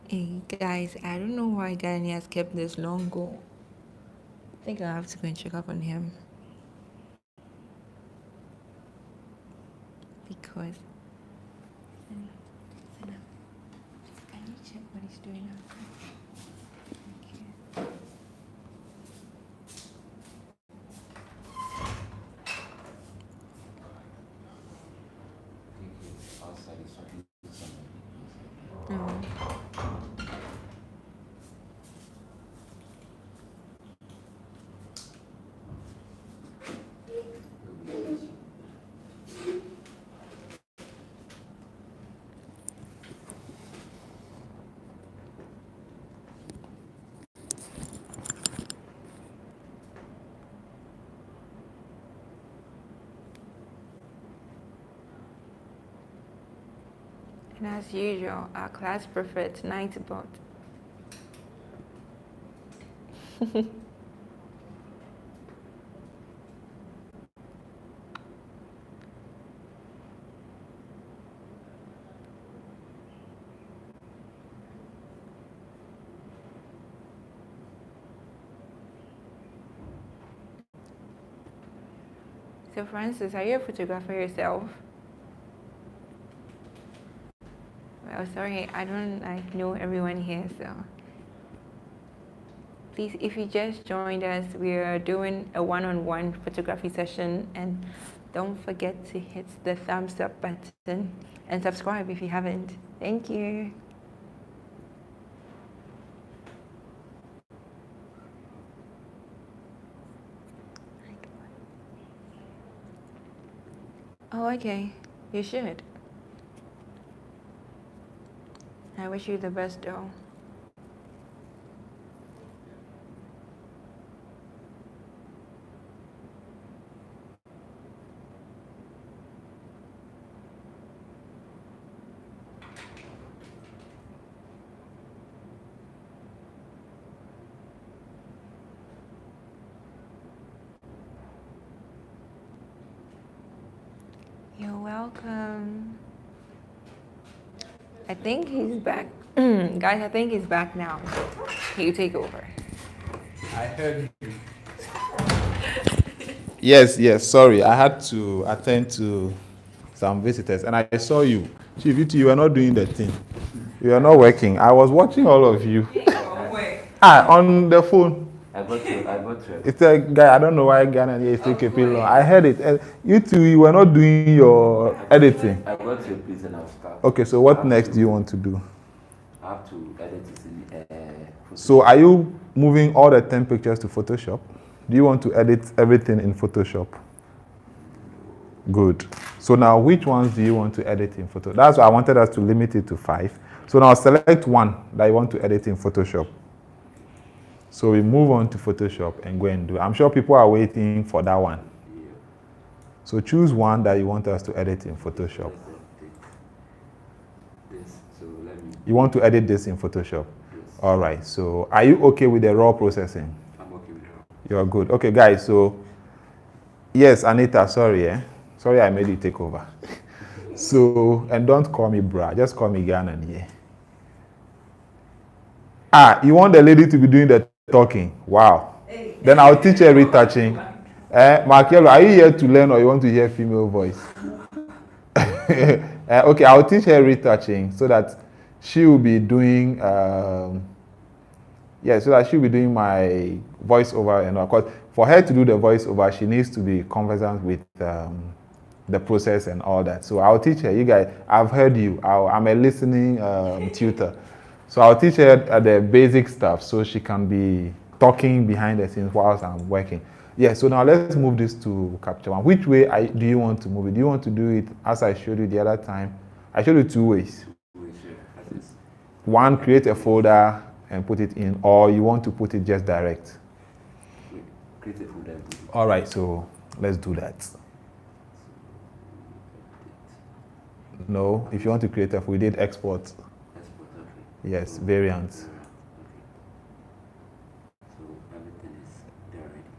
S4: Hey guys, I don't know why Gani has kept this long go. I think I'll have to go and check up on him. Because can you check what he's doing outside? Thank you.
S3: Outside is talking to somebody.
S4: Oh. And as usual, our class preferred tonight about. So Francis, are you a photographer yourself? Well, sorry, I don't know everyone here, so please, if you just joined us, we are doing a one-on-one photography session, and don't forget to hit the thumbs up button and subscribe if you haven't. Thank you. Oh, okay. You should. I wish you the best though. You're welcome. I think he's back. Guys, I think he's back now. You take over.
S1: I heard you. Yes, sorry. I had to attend to some visitors and I saw you. Chief, you were not doing the thing. You were not working. I was watching all of you. On the phone.
S3: I got you.
S1: It's a guy, I don't know why Ghana is taking pillow. I heard it. You two, you were not doing your editing.
S3: I got your place and I'll start.
S1: Okay, so what next do you want to do?
S3: I have to edit it in
S1: So are you moving all the 10 pictures to Photoshop? Do you want to edit everything in Photoshop? Good. So now which ones do you want to edit in Photoshop? That's why I wanted us to limit it to 5. So now select one that you want to edit in Photoshop. So we move on to Photoshop and go and do it. I'm sure people are waiting for that one. So choose one that you want us to edit in Photoshop. You want to edit this in Photoshop?
S3: Yes.
S1: All right. So are you okay with the raw processing?
S3: I'm okay with that.
S1: You're good. Okay, guys. So yes, Anita, sorry. Sorry I made you take over. So, and don't call me bra. Just call me Ghanan, yeah. You want the lady to be doing the talking? Wow. Then I'll teach her retouching. Markello, are you here to learn or you want to hear female voice? Okay, I'll teach her retouching so that she will be doing, so that she'll be doing my voiceover. And of course, for her to do the voiceover, she needs to be conversant with the process and all that. So I'll teach her. You guys, I've heard you. I'm a listening tutor. So I'll teach her the basic stuff so she can be talking behind the scenes whilst I'm working. Yeah, so now let's move this to Capture One. Which way do you want to move it? Do you want to do it as I showed you the other time? I showed you 2 ways. One, create a folder and put it in, or you want to put it just direct?
S3: Create a folder.
S1: All right, so let's do that. No, if you want to create a folder, we did export. Yes, variants.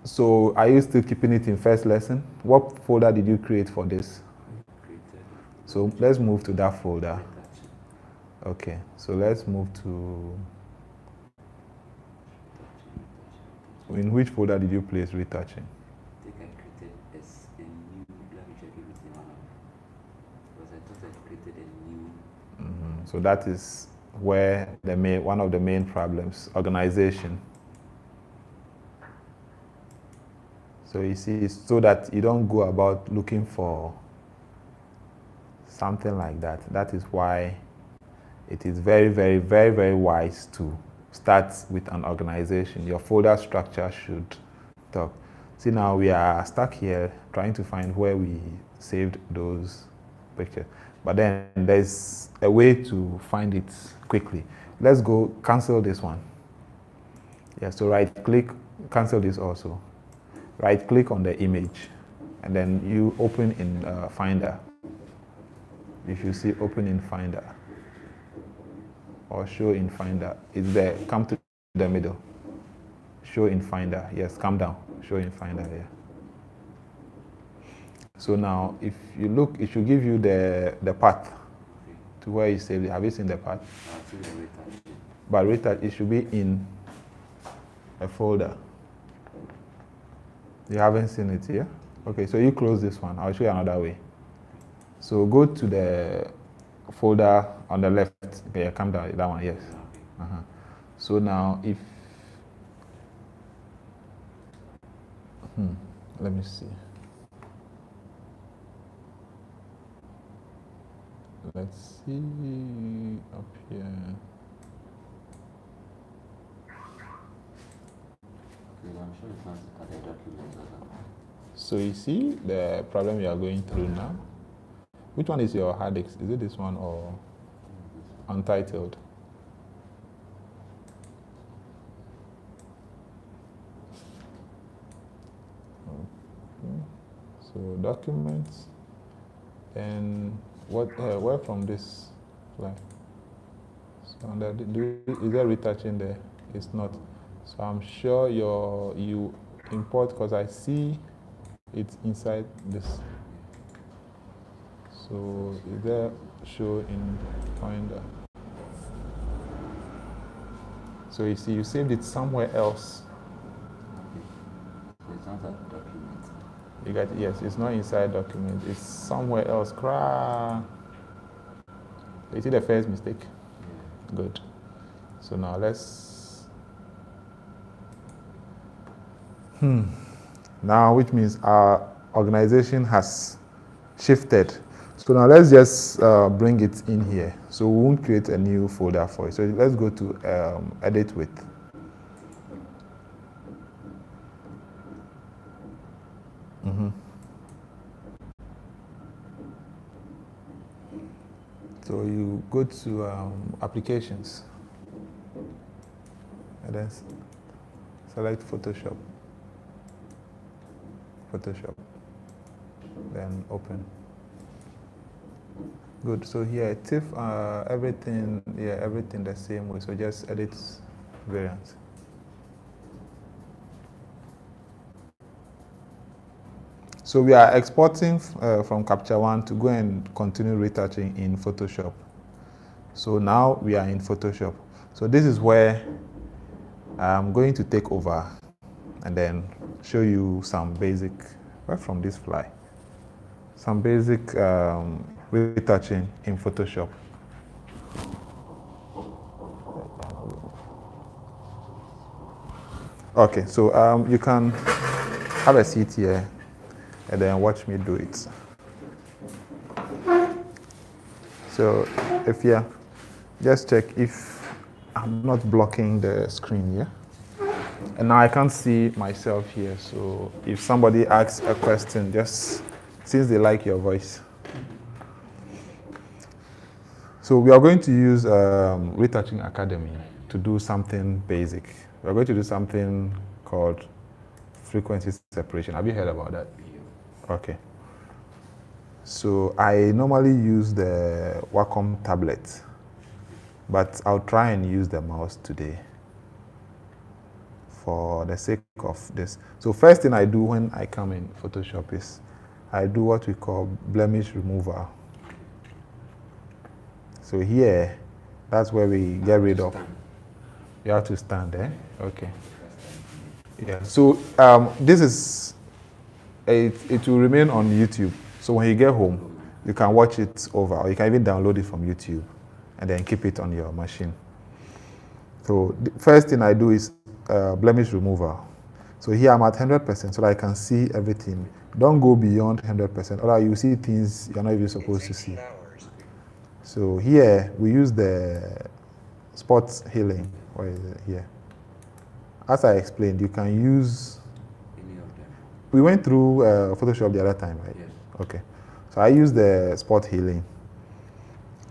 S1: So are you still keeping it in first lesson? What folder did you create for this? So let's move to that folder. Okay, so let's move to... In which folder did you place retouching?
S3: I think I created a new, let me check everything on because I thought I created a new...
S1: So that is where one of the main problems, organization. So you see, so that you don't go about looking for something like that. That is why it is very, very, very, very wise to start with an organization. Your folder structure should talk. See, now we are stuck here trying to find where we saved those pictures. But then there's a way to find it quickly. Let's go cancel this one. Yeah, so right click, cancel this also. Right click on the image and then you open in Finder. If you see open in Finder or show in Finder, it's there. Come to the middle. Show in Finder. Yes, come down. Show in Finder there. So now, if you look, it should give you the path to where you saved it. Have you seen the path? But retouch, it should be in a folder. You haven't seen it here? Okay, so you close this one. I'll show you another way. So go to the folder on the left. Okay, come down, that one, yes. So now if, let me see. Let's see up here.
S3: I'm sure it's not other documents.
S1: So you see the problem you are going through now? Which one is your hard disk? Is it this one or untitled? So documents, and where from this line? So under is there retouching there? It's not. So I'm sure you import, because I see it's inside this. So is there show in Finder? So you see, you saved it somewhere else.
S3: Okay. So it's not a document.
S1: You got it? Yes, it's not inside document. It's somewhere else. You see the first mistake?
S3: Yeah.
S1: Good. So now let's. Now, which means our organization has shifted. So now let's just bring it in here. So we won't create a new folder for it. So let's go to edit with. So you go to applications, and then select Photoshop. Then open. Good. So here, TIFF, everything the same way. So just edit variant. So we are exporting from Capture One to go and continue retouching in Photoshop. So now we are in Photoshop. So this is where I'm going to take over and then show you some basic, right from this fly, some basic retouching in Photoshop. Okay, so you can have a seat here and then watch me do it. So if you just check if I'm not blocking the screen here. And now I can't see myself here, so if somebody asks a question, just since they like your voice. So we are going to use Retouching Academy to do something basic. We're going to do something called frequency separation. Have you heard about that? Okay. So I normally use the Wacom tablet, but I'll try and use the mouse today for the sake of this. So first thing I do when I come in Photoshop is I do what we call blemish removal. So here, that's where we get rid of. You have to stand there. Okay. Yeah. So this is it will remain on YouTube. So when you get home, you can watch it over, or you can even download it from YouTube and then keep it on your machine. So the first thing I do is blemish removal. So here I'm at 100% so that I can see everything. Don't go beyond 100%, or you see things you're not even supposed to see. So here we use the spot healing. Where is it? Here. As I explained, you can use.
S3: Any of them?
S1: We went through Photoshop the other time, right?
S3: Yes.
S1: Okay. So I use the spot healing.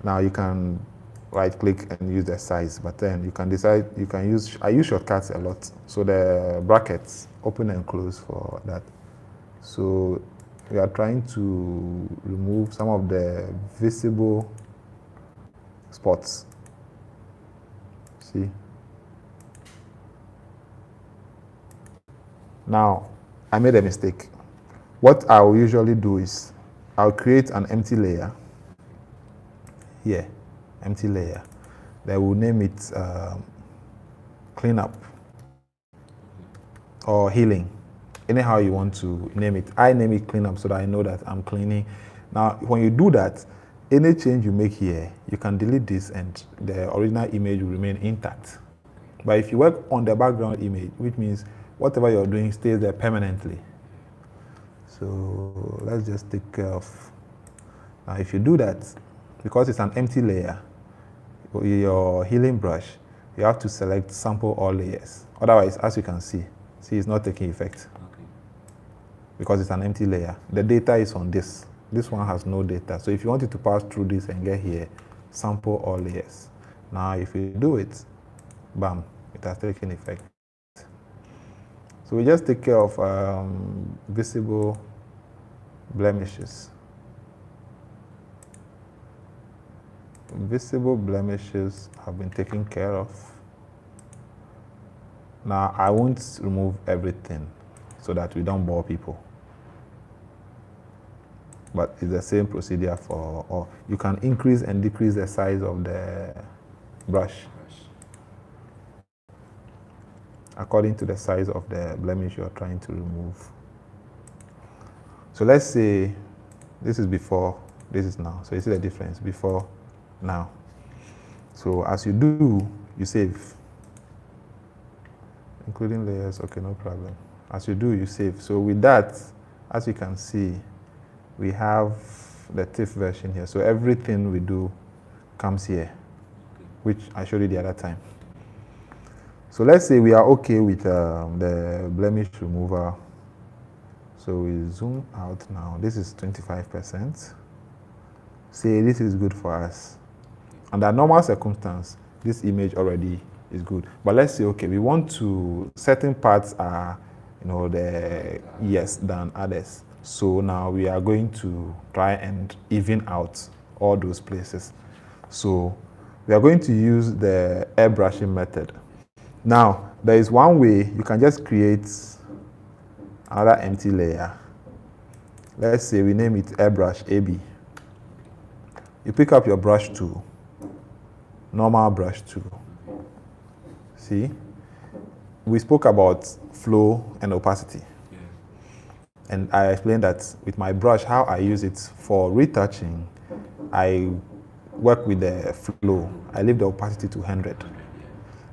S1: Now you can right click and use the size, but then you can decide, I use shortcuts a lot. So the brackets, open and close for that. So we are trying to remove some of the visible spots. See? Now, I made a mistake. What I'll usually do is I'll create an empty layer here, empty layer. Then we'll name it cleanup or healing. Anyhow you want to name it. I name it cleanup so that I know that I'm cleaning. Now, when you do that, any change you make here, you can delete this and the original image will remain intact. But if you work on the background image, which means whatever you're doing stays there permanently. So let's just take care of. Now, if you do that, because it's an empty layer, your healing brush, you have to select sample all layers. Otherwise, as you can see it's not taking effect.
S3: Okay.
S1: Because it's an empty layer. The data is on this. This one has no data. So if you want it to pass through this and get here, sample all layers. Now, if you do it, bam, it has taken effect. So we just take care of visible blemishes. Visible blemishes have been taken care of. Now, I won't remove everything so that we don't bore people. But it's the same procedure for all. You can increase and decrease the size of the brush according to the size of the blemish you're trying to remove. So let's say this is before, this is now. So you see the difference, before, now. So as you do, you save. Including layers, okay, no problem. As you do, you save. So with that, as you can see, we have the TIFF version here. So everything we do comes here, which I showed you the other time. So let's say we are okay with the blemish remover. So we zoom out now. This is 25%. Say this is good for us. Under normal circumstance, this image already is good. But let's say, okay, we want to, certain parts are, the yes than others. So now we are going to try and even out all those places. So we are going to use the airbrushing method. Now, there is one way you can just create another empty layer. Let's say we name it airbrush AB. You pick up your brush tool, normal brush tool. See? We spoke about flow and opacity.
S3: Yeah.
S1: And I explained that with my brush, how I use it for retouching, I work with the flow. I leave the opacity to 100.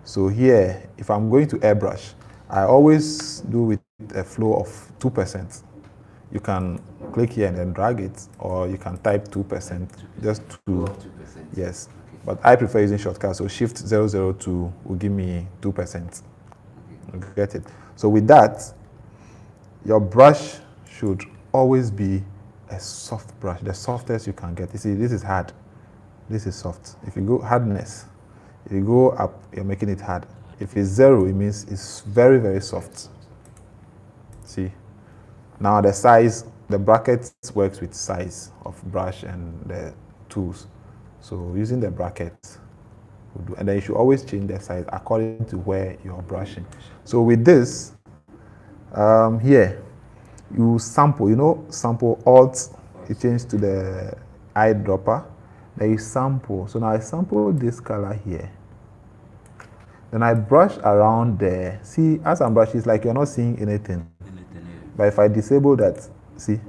S1: So here, if I'm going to airbrush, I always do with a flow of 2%. You can click here and then drag it, or you can type 2%, just to,
S3: 2%.
S1: yes.
S3: Okay.
S1: But I prefer using shortcut, so Shift 002 will give me 2%. You get it? So with that, your brush should always be a soft brush, the softest you can get. You see, this is hard. This is soft. If you go hardness, if you go up, you're making it hard. If it's 0, it means it's very, very soft. See? Now the size, the bracket works with size of brush and the tools. So using the bracket will do. And then you should always change the size according to where you're brushing. So with this, here, you sample, sample Alt, you change to the eyedropper. Then you sample. So now I sample this color here. Then I brush around there. See, as I'm brushing, it's like you're not seeing anything. But if I disable that, see,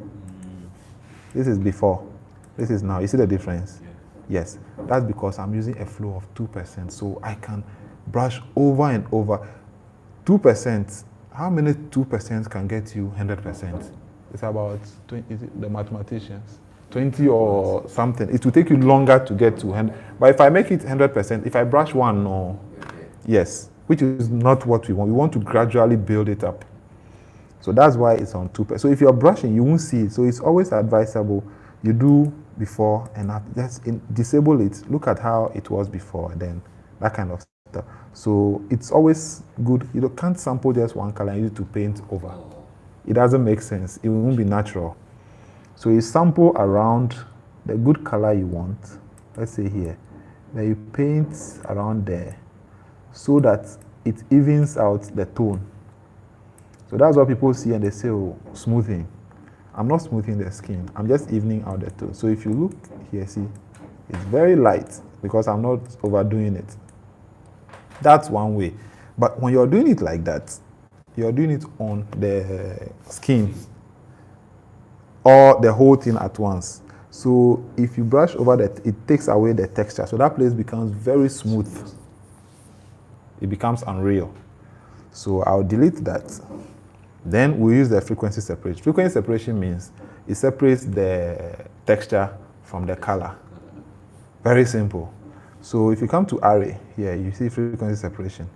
S1: this is before, this is now. You see the difference?
S3: Yeah.
S1: Yes, that's because I'm using a flow of 2%. So I can brush over and over. 2%, how many 2% can get you 100%? It's about 20, the mathematicians. 20 or something. It will take you longer to get to 100. But if I make it 100%, if I brush one, no. Yes, which is not what we want. We want to gradually build it up. So that's why it's on 2%. So if you're brushing, you won't see it. So it's always advisable you do before and after. Just disable it. Look at how it was before, and then that kind of stuff. So it's always good. You can't sample just one color and use it to paint over. It doesn't make sense. It won't be natural. So you sample around the good color you want. Let's say here. Then you paint around there so that it evens out the tone. So that's what people see and they say, oh, smoothing. I'm not smoothing the skin. I'm just evening out the tone. So if you look here, see, it's very light because I'm not overdoing it. That's one way. But when you're doing it like that, you're doing it on the skin or the whole thing at once. So if you brush over that, it takes away the texture. So that place becomes very smooth. It becomes unreal. So I'll delete that. Then we use the frequency separation. Frequency separation means it separates the texture from the color. Very simple. So if you come to array, here you see frequency separation.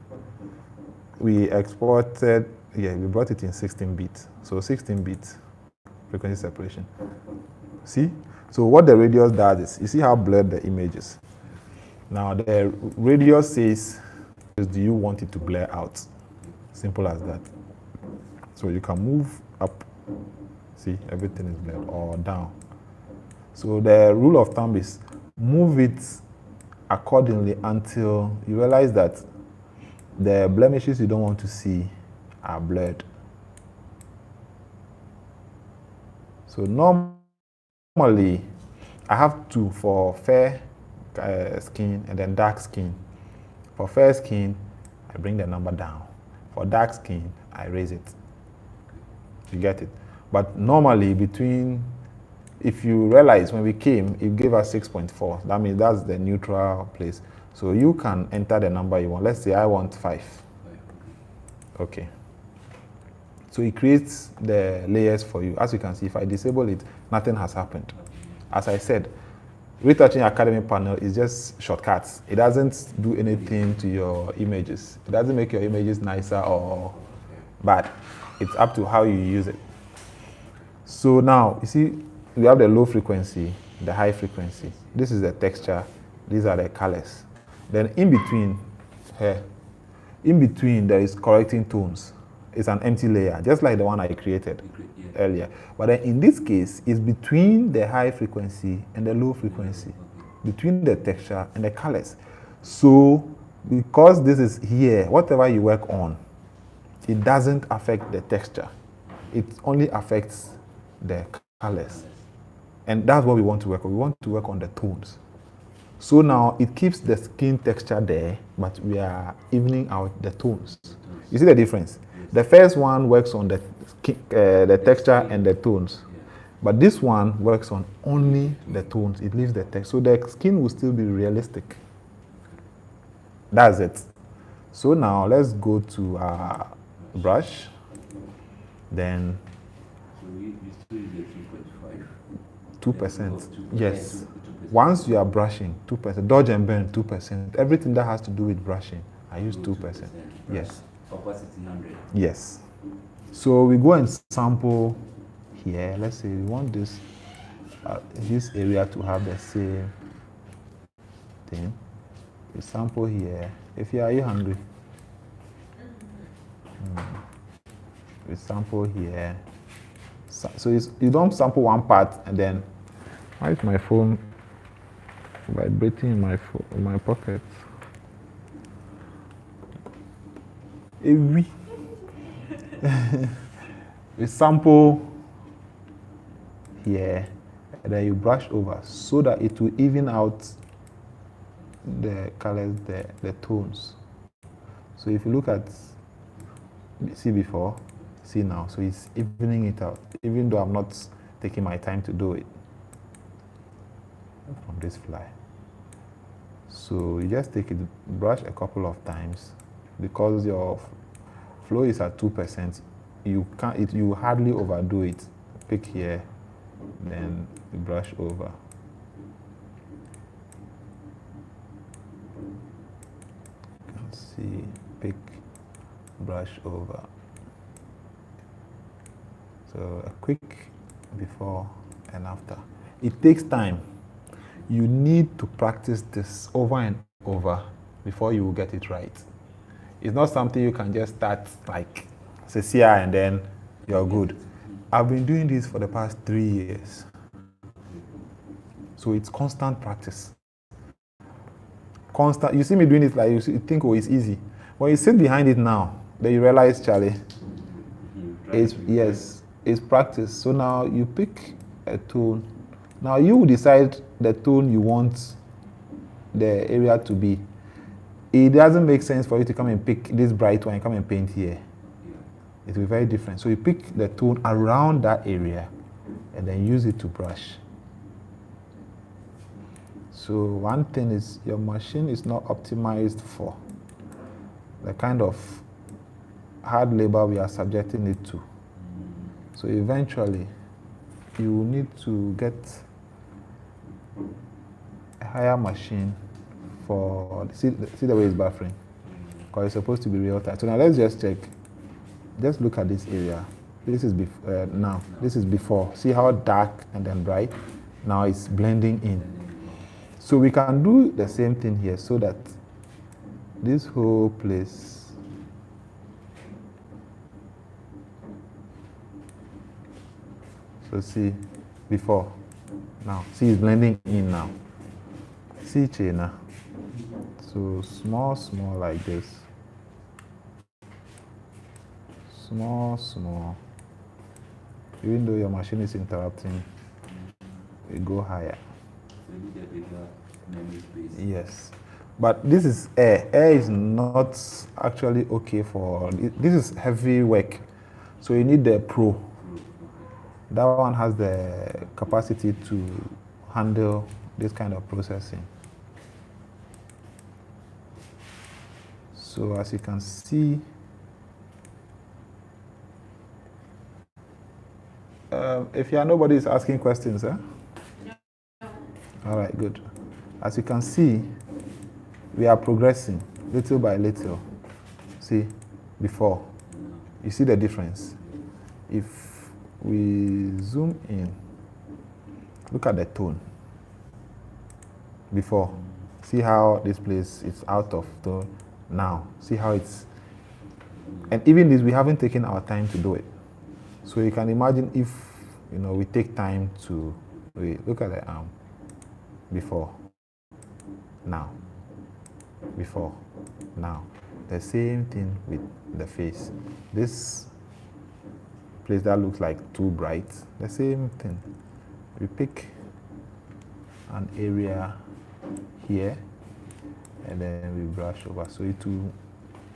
S1: We exported, we brought it in 16-bit. So 16-bit frequency separation. See? So what the radius does is, you see how blurred the image is. Now the radius says, do you want it to blur out? Simple as that. So you can move up See, everything is blurred, or down. So the rule of thumb is move it accordingly until you realize that the blemishes you don't want to see are blurred. So normally, I have two for fair skin and then dark skin. For fair skin, I bring the number down. For dark skin, I raise it. You get it? But normally, if you realize when we came, it gave us 6.4. That means that's the neutral place. So you can enter the number you want. Let's say I want 5. Okay. So it creates the layers for you. As you can see, if I disable it, nothing has happened. As I said, Retouching Academy panel is just shortcuts. It doesn't do anything to your images. It doesn't make your images nicer or bad. It's up to how you use it. So now, you see, we have the low frequency, the high frequency. This is the texture. These are the colors. Then in between, here, there is correcting tones. It's an empty layer, just like the one I created earlier. But then in this case, it's between the high frequency and the low frequency, between the texture and the colors. So because this is here, whatever you work on, it doesn't affect the texture. It only affects the colors. And that's what we want to work on. We want to work on the tones. So now it keeps the skin texture there, but we are evening out the tones. You see the difference? The first one works on the texture and the tones. But this one works on only the tones. It leaves the text. So the skin will still be realistic. That's it. So now let's go to our brush. Then
S3: So you still use the 3.5?
S1: 2%. Yes. Once you are brushing, 2%. Dodge and burn, 2%. Everything that has to do with brushing, I use 2%. Yes.
S3: Opacity 100.
S1: Yes. So we go and sample here. Let's say we want this area to have the same thing. We sample here. Are you hungry? We sample here. So you don't sample one part and then. Why is my phone vibrating in my pocket? We sample here and then you brush over so that it will even out the colors, the tones. So if you look at, see before, see now, so it's evening it out, even though I'm not taking my time to do it from this fly. So you just take it, brush a couple of times. Because your flow is at 2%, you hardly overdo it. Pick here, then you brush over. You can see, pick, brush over. So a quick before and after. It takes time. You need to practice this over and over before you will get it right. It's not something you can just start like CCI and then you're good. I've been doing this for the past 3 years. So it's constant practice. Constant. You see me doing it like you think, oh, it's easy. When you sit behind it now, then you realize, Charlie, it's practice. So now you pick a tone. Now you decide the tone you want the area to be. It doesn't make sense for you to come and pick this bright one and come and paint here. It will be very different. So you pick the tone around that area and then use it to brush. So one thing is your machine is not optimized for the kind of hard labor we are subjecting it to. So eventually you will need to get a higher machine for, see the way it's buffering, because it's supposed to be real time. So now let's just check. Just look at this area. This is now. This is before. See how dark and then bright? Now it's blending in. So we can do the same thing here so that this whole place So see, before, now. See, it's blending in now. See, Chena. So small, like this. Small. Even though your machine is interrupting, it go higher.
S3: Maybe the bigger memory space.
S1: Yes. But this is air. Air is not actually okay for, this is heavy work. So you need the Pro. That one has the capacity to handle this kind of processing. So as you can see, if nobody is asking questions, eh? No. All right, good. As you can see, we are progressing little by little. See, before, you see the difference. If we zoom in, look at the tone. Before, see how this place is out of tone. Now, see how it's, and even this, we haven't taken our time to do it. So you can imagine if, we take time to, look at the arm. Before, now, before, now. The same thing with the face. This place that looks like too bright, the same thing. We pick an area here, and then we brush over. So it will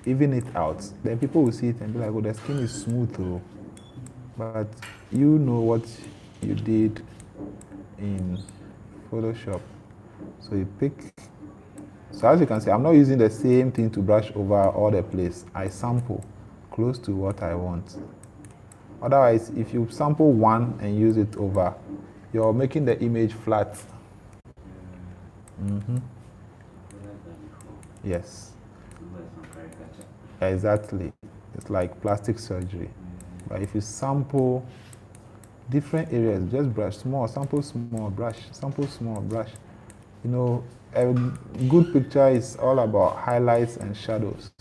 S1: even it out. Then people will see it and be like, oh, the skin is smooth though. But you know what you did in Photoshop. So you pick. So as you can see, I'm not using the same thing to brush over all the place. I sample close to what I want. Otherwise, if you sample one and use it over, you're making the image flat. Mm-hmm. Yes. Exactly. It's like plastic surgery. But if you sample different areas, just brush small, sample small, brush, sample small, brush. A good picture is all about highlights and shadows.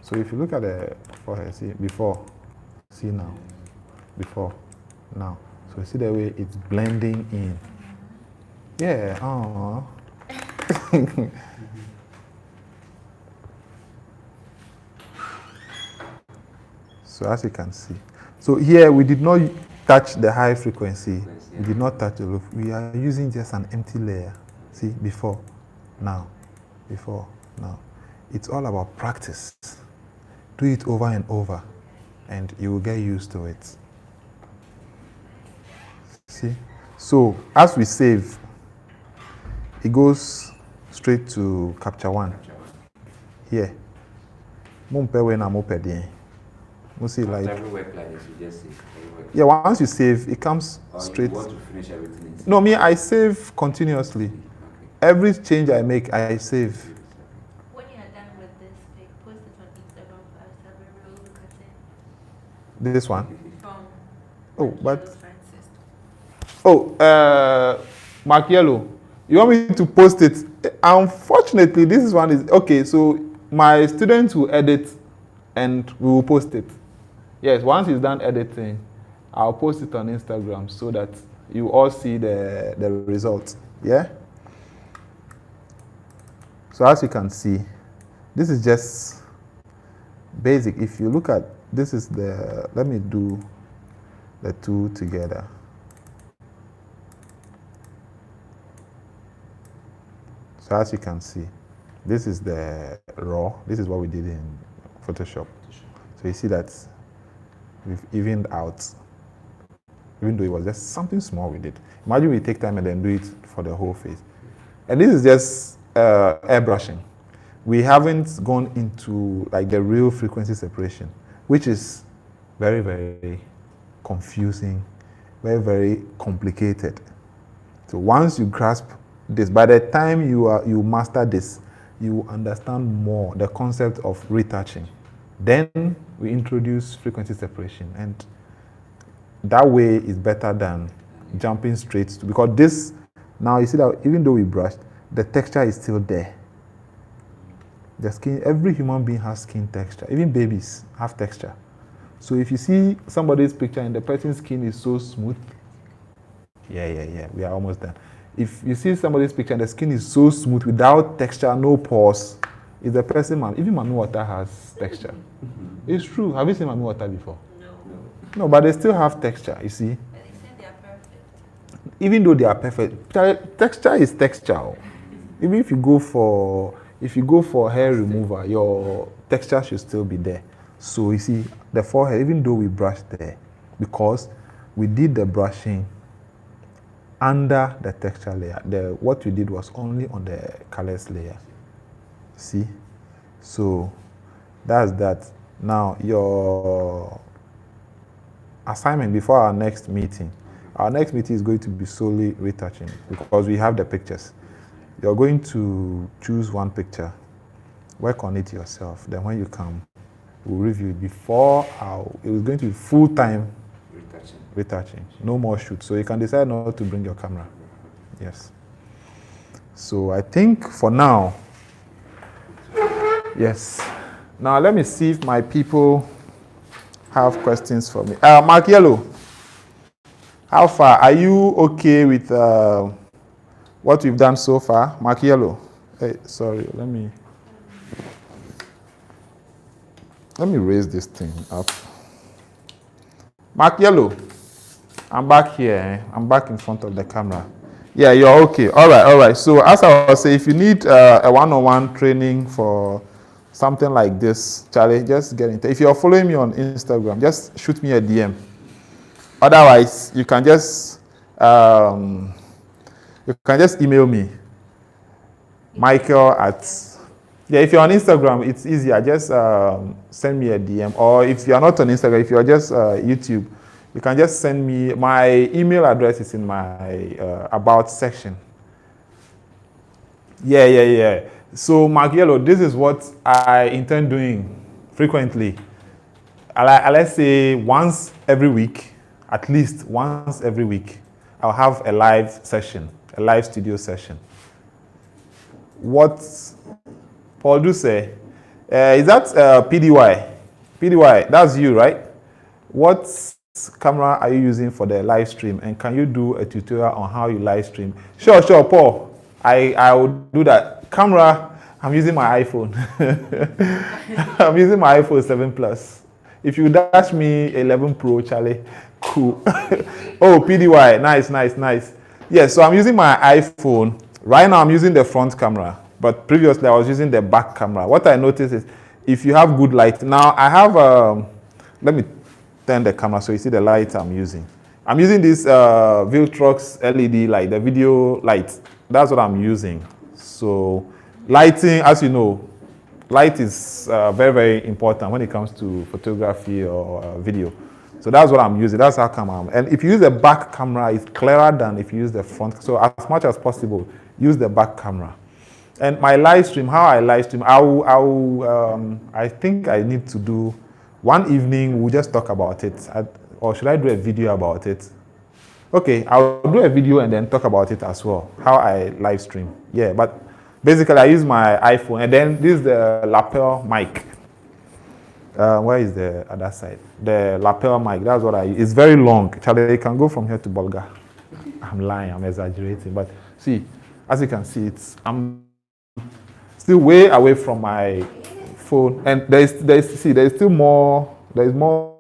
S1: So if you look at the forehead, see before, see now, before, now. So see the way it's blending in. Yeah, So as you can see. So here we did not touch the high frequency. We did not touch the low. We are using just an empty layer. See, before, now, before, now. It's all about practice. Do it over and over, and you will get used to it. See? So as we save, it goes straight to capture one. Here. See, like,
S3: every work like this, you just save.
S1: Yeah, once you save, it comes straight.
S3: You want to finish everything?
S1: No, me, I save continuously. Okay. Every change I make, I save.
S4: When you are done with this, post it on Instagram for us to have a real look at it.
S1: This one?
S4: From
S1: Mark Yellow, you want me to post it? Unfortunately, this one is, okay, so my students will edit and we will post it. Yes, once he's done editing, I'll post it on Instagram so that you all see the results. Yeah? So as you can see, this is just basic. If you look at, this is the, let me do the two together. So as you can see, this is the raw. This is what we did in Photoshop. So you see that we've evened out, even though it was just something small we did. Imagine we take time and then do it for the whole face. And this is just airbrushing. We haven't gone into like the real frequency separation, which is very, very confusing, very, very complicated. So once you grasp this, by the time you master this, you understand more the concept of retouching. Then we introduce frequency separation, and that way is better than jumping straight to, because this, now you see that even though we brushed, the texture is still there. The skin, every human being has skin texture. Even babies have texture. So if you see somebody's picture and the person's skin is so smooth, yeah, we are almost done. If you see somebody's picture and the skin is so smooth without texture, no pores, it's the person, even Mami water has texture. It's true. Have you seen Mami water before? No, but they still have texture, you see.
S4: But they said they are perfect.
S1: Even though they are perfect, texture is texture. Even if you go for hair remover, your texture should still be there. So you see, the forehead, even though we brushed there, because we did the brushing under the texture layer. What we did was only on the colors layer. See? So that's that. Now your assignment before our next meeting is going to be solely retouching because we have the pictures. You're going to choose one picture, work on it yourself. Then when you come, we'll review it. It was going to be full-time retouching. No more shoot. So you can decide not to bring your camera. Yes. So I think for now, yes. Now let me see if my people have questions for me. Mark Yellow, how far? Are you okay with what we've done so far? Mark Yellow. Hey, sorry, let me raise this thing up. Mark Yellow, I'm back here. I'm back in front of the camera. Yeah, you're okay. All right. So as I was saying, if you need a one-on-one training for something like this, Charlie, just get in touch. If you're following me on Instagram, just shoot me a DM. Otherwise, you can just email me. Michael if you're on Instagram, it's easier. Just send me a DM. Or if you're not on Instagram, if you're just YouTube, you can just send me. My email address is in my About section. Yeah. So, Mark Yellow, this is what I intend doing frequently. Let's say once every week, at least once every week, I'll have a live session, a live studio session. What Paul do say, is that PDY? PDY, that's you, right? What camera are you using for the live stream? And can you do a tutorial on how you live stream? Sure, Paul. I will do that. Camera, I'm using my iPhone. I'm using my iPhone 7 Plus. If you dash me 11 Pro, Charlie, cool. Oh, PDY, nice. Yeah, so I'm using my iPhone. Right now I'm using the front camera, but previously I was using the back camera. What I noticed is if you have good light, now I have, let me turn the camera so you see the light I'm using. I'm using this Viltrox LED light, the video light. That's what I'm using. So lighting, as you know, light is very, very important when it comes to photography or video. So that's what I'm using. That's how come and if you use the back camera, it's clearer than if you use the front. So as much as possible, use the back camera. And my live stream, how I live stream, I think I need to do one evening. We'll just talk about it, or should I do a video about it? Okay, I'll do a video and then talk about it as well. How I live stream. Yeah, but basically I use my iPhone, and then this is the lapel mic. Where is the other side? The lapel mic. That's what I use. It's very long. Charlie, it can go from here to Bolga. I'm lying. I'm exaggerating. But see, as you can see, I'm still way away from my phone, and there's still more. There's more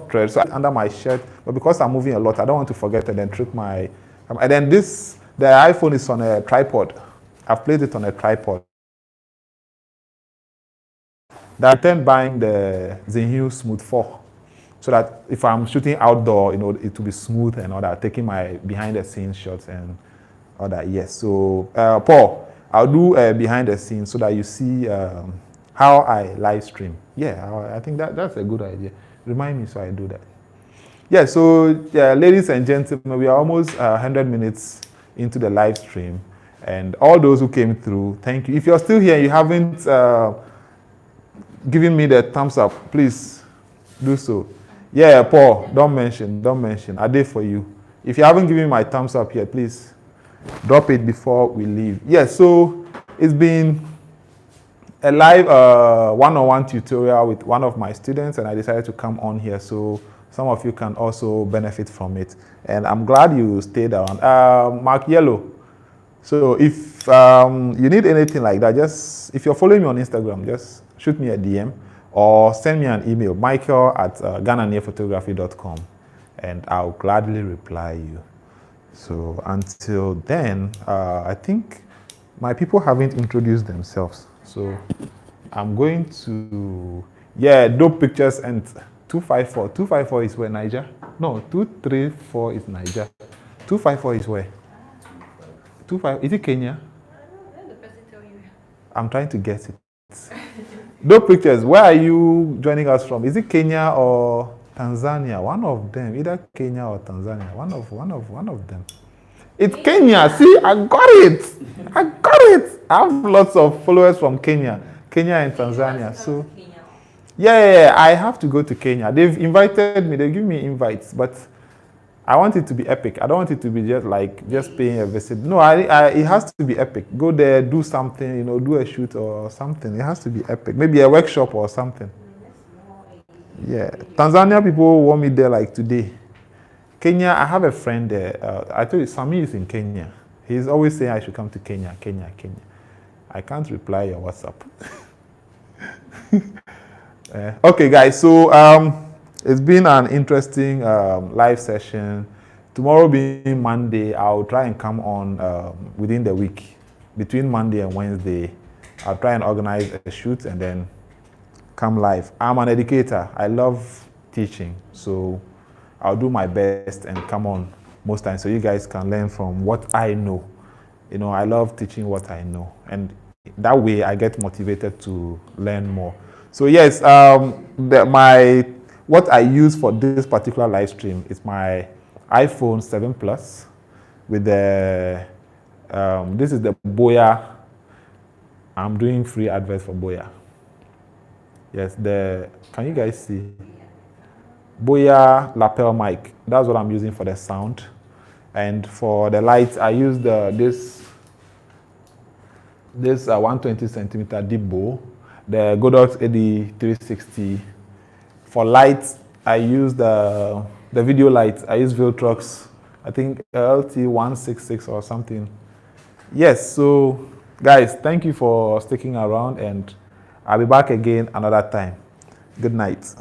S1: thread under my shirt. But because I'm moving a lot, I don't want to forget and then trip my. And then the iPhone is on a tripod. I've placed it on a tripod. I intend buying the Zenhyu Smooth 4, so that if I'm shooting outdoor, it will be smooth and all that, taking my behind-the-scenes shots and all that. Yes. So, Paul, I'll do behind the scenes so that you see how I live stream. Yeah, I think that's a good idea. Remind me so I do that. Yeah. So, ladies and gentlemen, we are almost 100 minutes into the live stream, and all those who came through, thank you. If you're still here, you haven't giving me the thumbs up, please do so. Yeah, Paul, don't mention. I did for you. If you haven't given me my thumbs up yet, please drop it before we leave. Yeah, so it's been a live one-on-one tutorial with one of my students, and I decided to come on here so some of you can also benefit from it. And I'm glad you stayed around. Mark Yellow. So if you need anything like that, just if you're following me on Instagram, just shoot me a DM or send me an email, michael@ghananearphotography.com, and I'll gladly reply you. So until then, I think my people haven't introduced themselves. So I'm going to, dope pictures and 254. 254 is where, Niger? No, 234 is Niger. 254 is where? 25, is it Kenya? I'm trying to guess it. Dope pictures, where are you joining us from? Is it Kenya or Tanzania? One of them, either Kenya or Tanzania. One of them. It's Kenya. See, I got it. I have lots of followers from Kenya and Tanzania. So, yeah, I have to go to Kenya. They've invited me. They give me invites, but I want it to be epic. I don't want it to be just paying a visit. No, it has to be epic. Go there, do something, do a shoot or something. It has to be epic. Maybe a workshop or something. Yeah, Tanzania people want me there like today. Kenya, I have a friend there. I told you, Sami is in Kenya. He's always saying I should come to Kenya. I can't reply your WhatsApp. Okay, guys, so it's been an interesting live session. Tomorrow being Monday, I'll try and come on within the week. Between Monday and Wednesday, I'll try and organize a shoot and then come live. I'm an educator. I love teaching, so I'll do my best and come on most times so you guys can learn from what I know. I love teaching what I know, and that way I get motivated to learn more. So yes, what I use for this particular live stream is my iPhone 7 Plus with the this is the Boya. I'm doing free adverts for Boya. Yes, can you guys see? Boya lapel mic. That's what I'm using for the sound. And for the lights, I use this 120 centimeter deep bow, the Godox AD360. For lights, I use the video lights. I use Viltrox, I think LT166 or something. Yes, so guys, thank you for sticking around, and I'll be back again another time. Good night.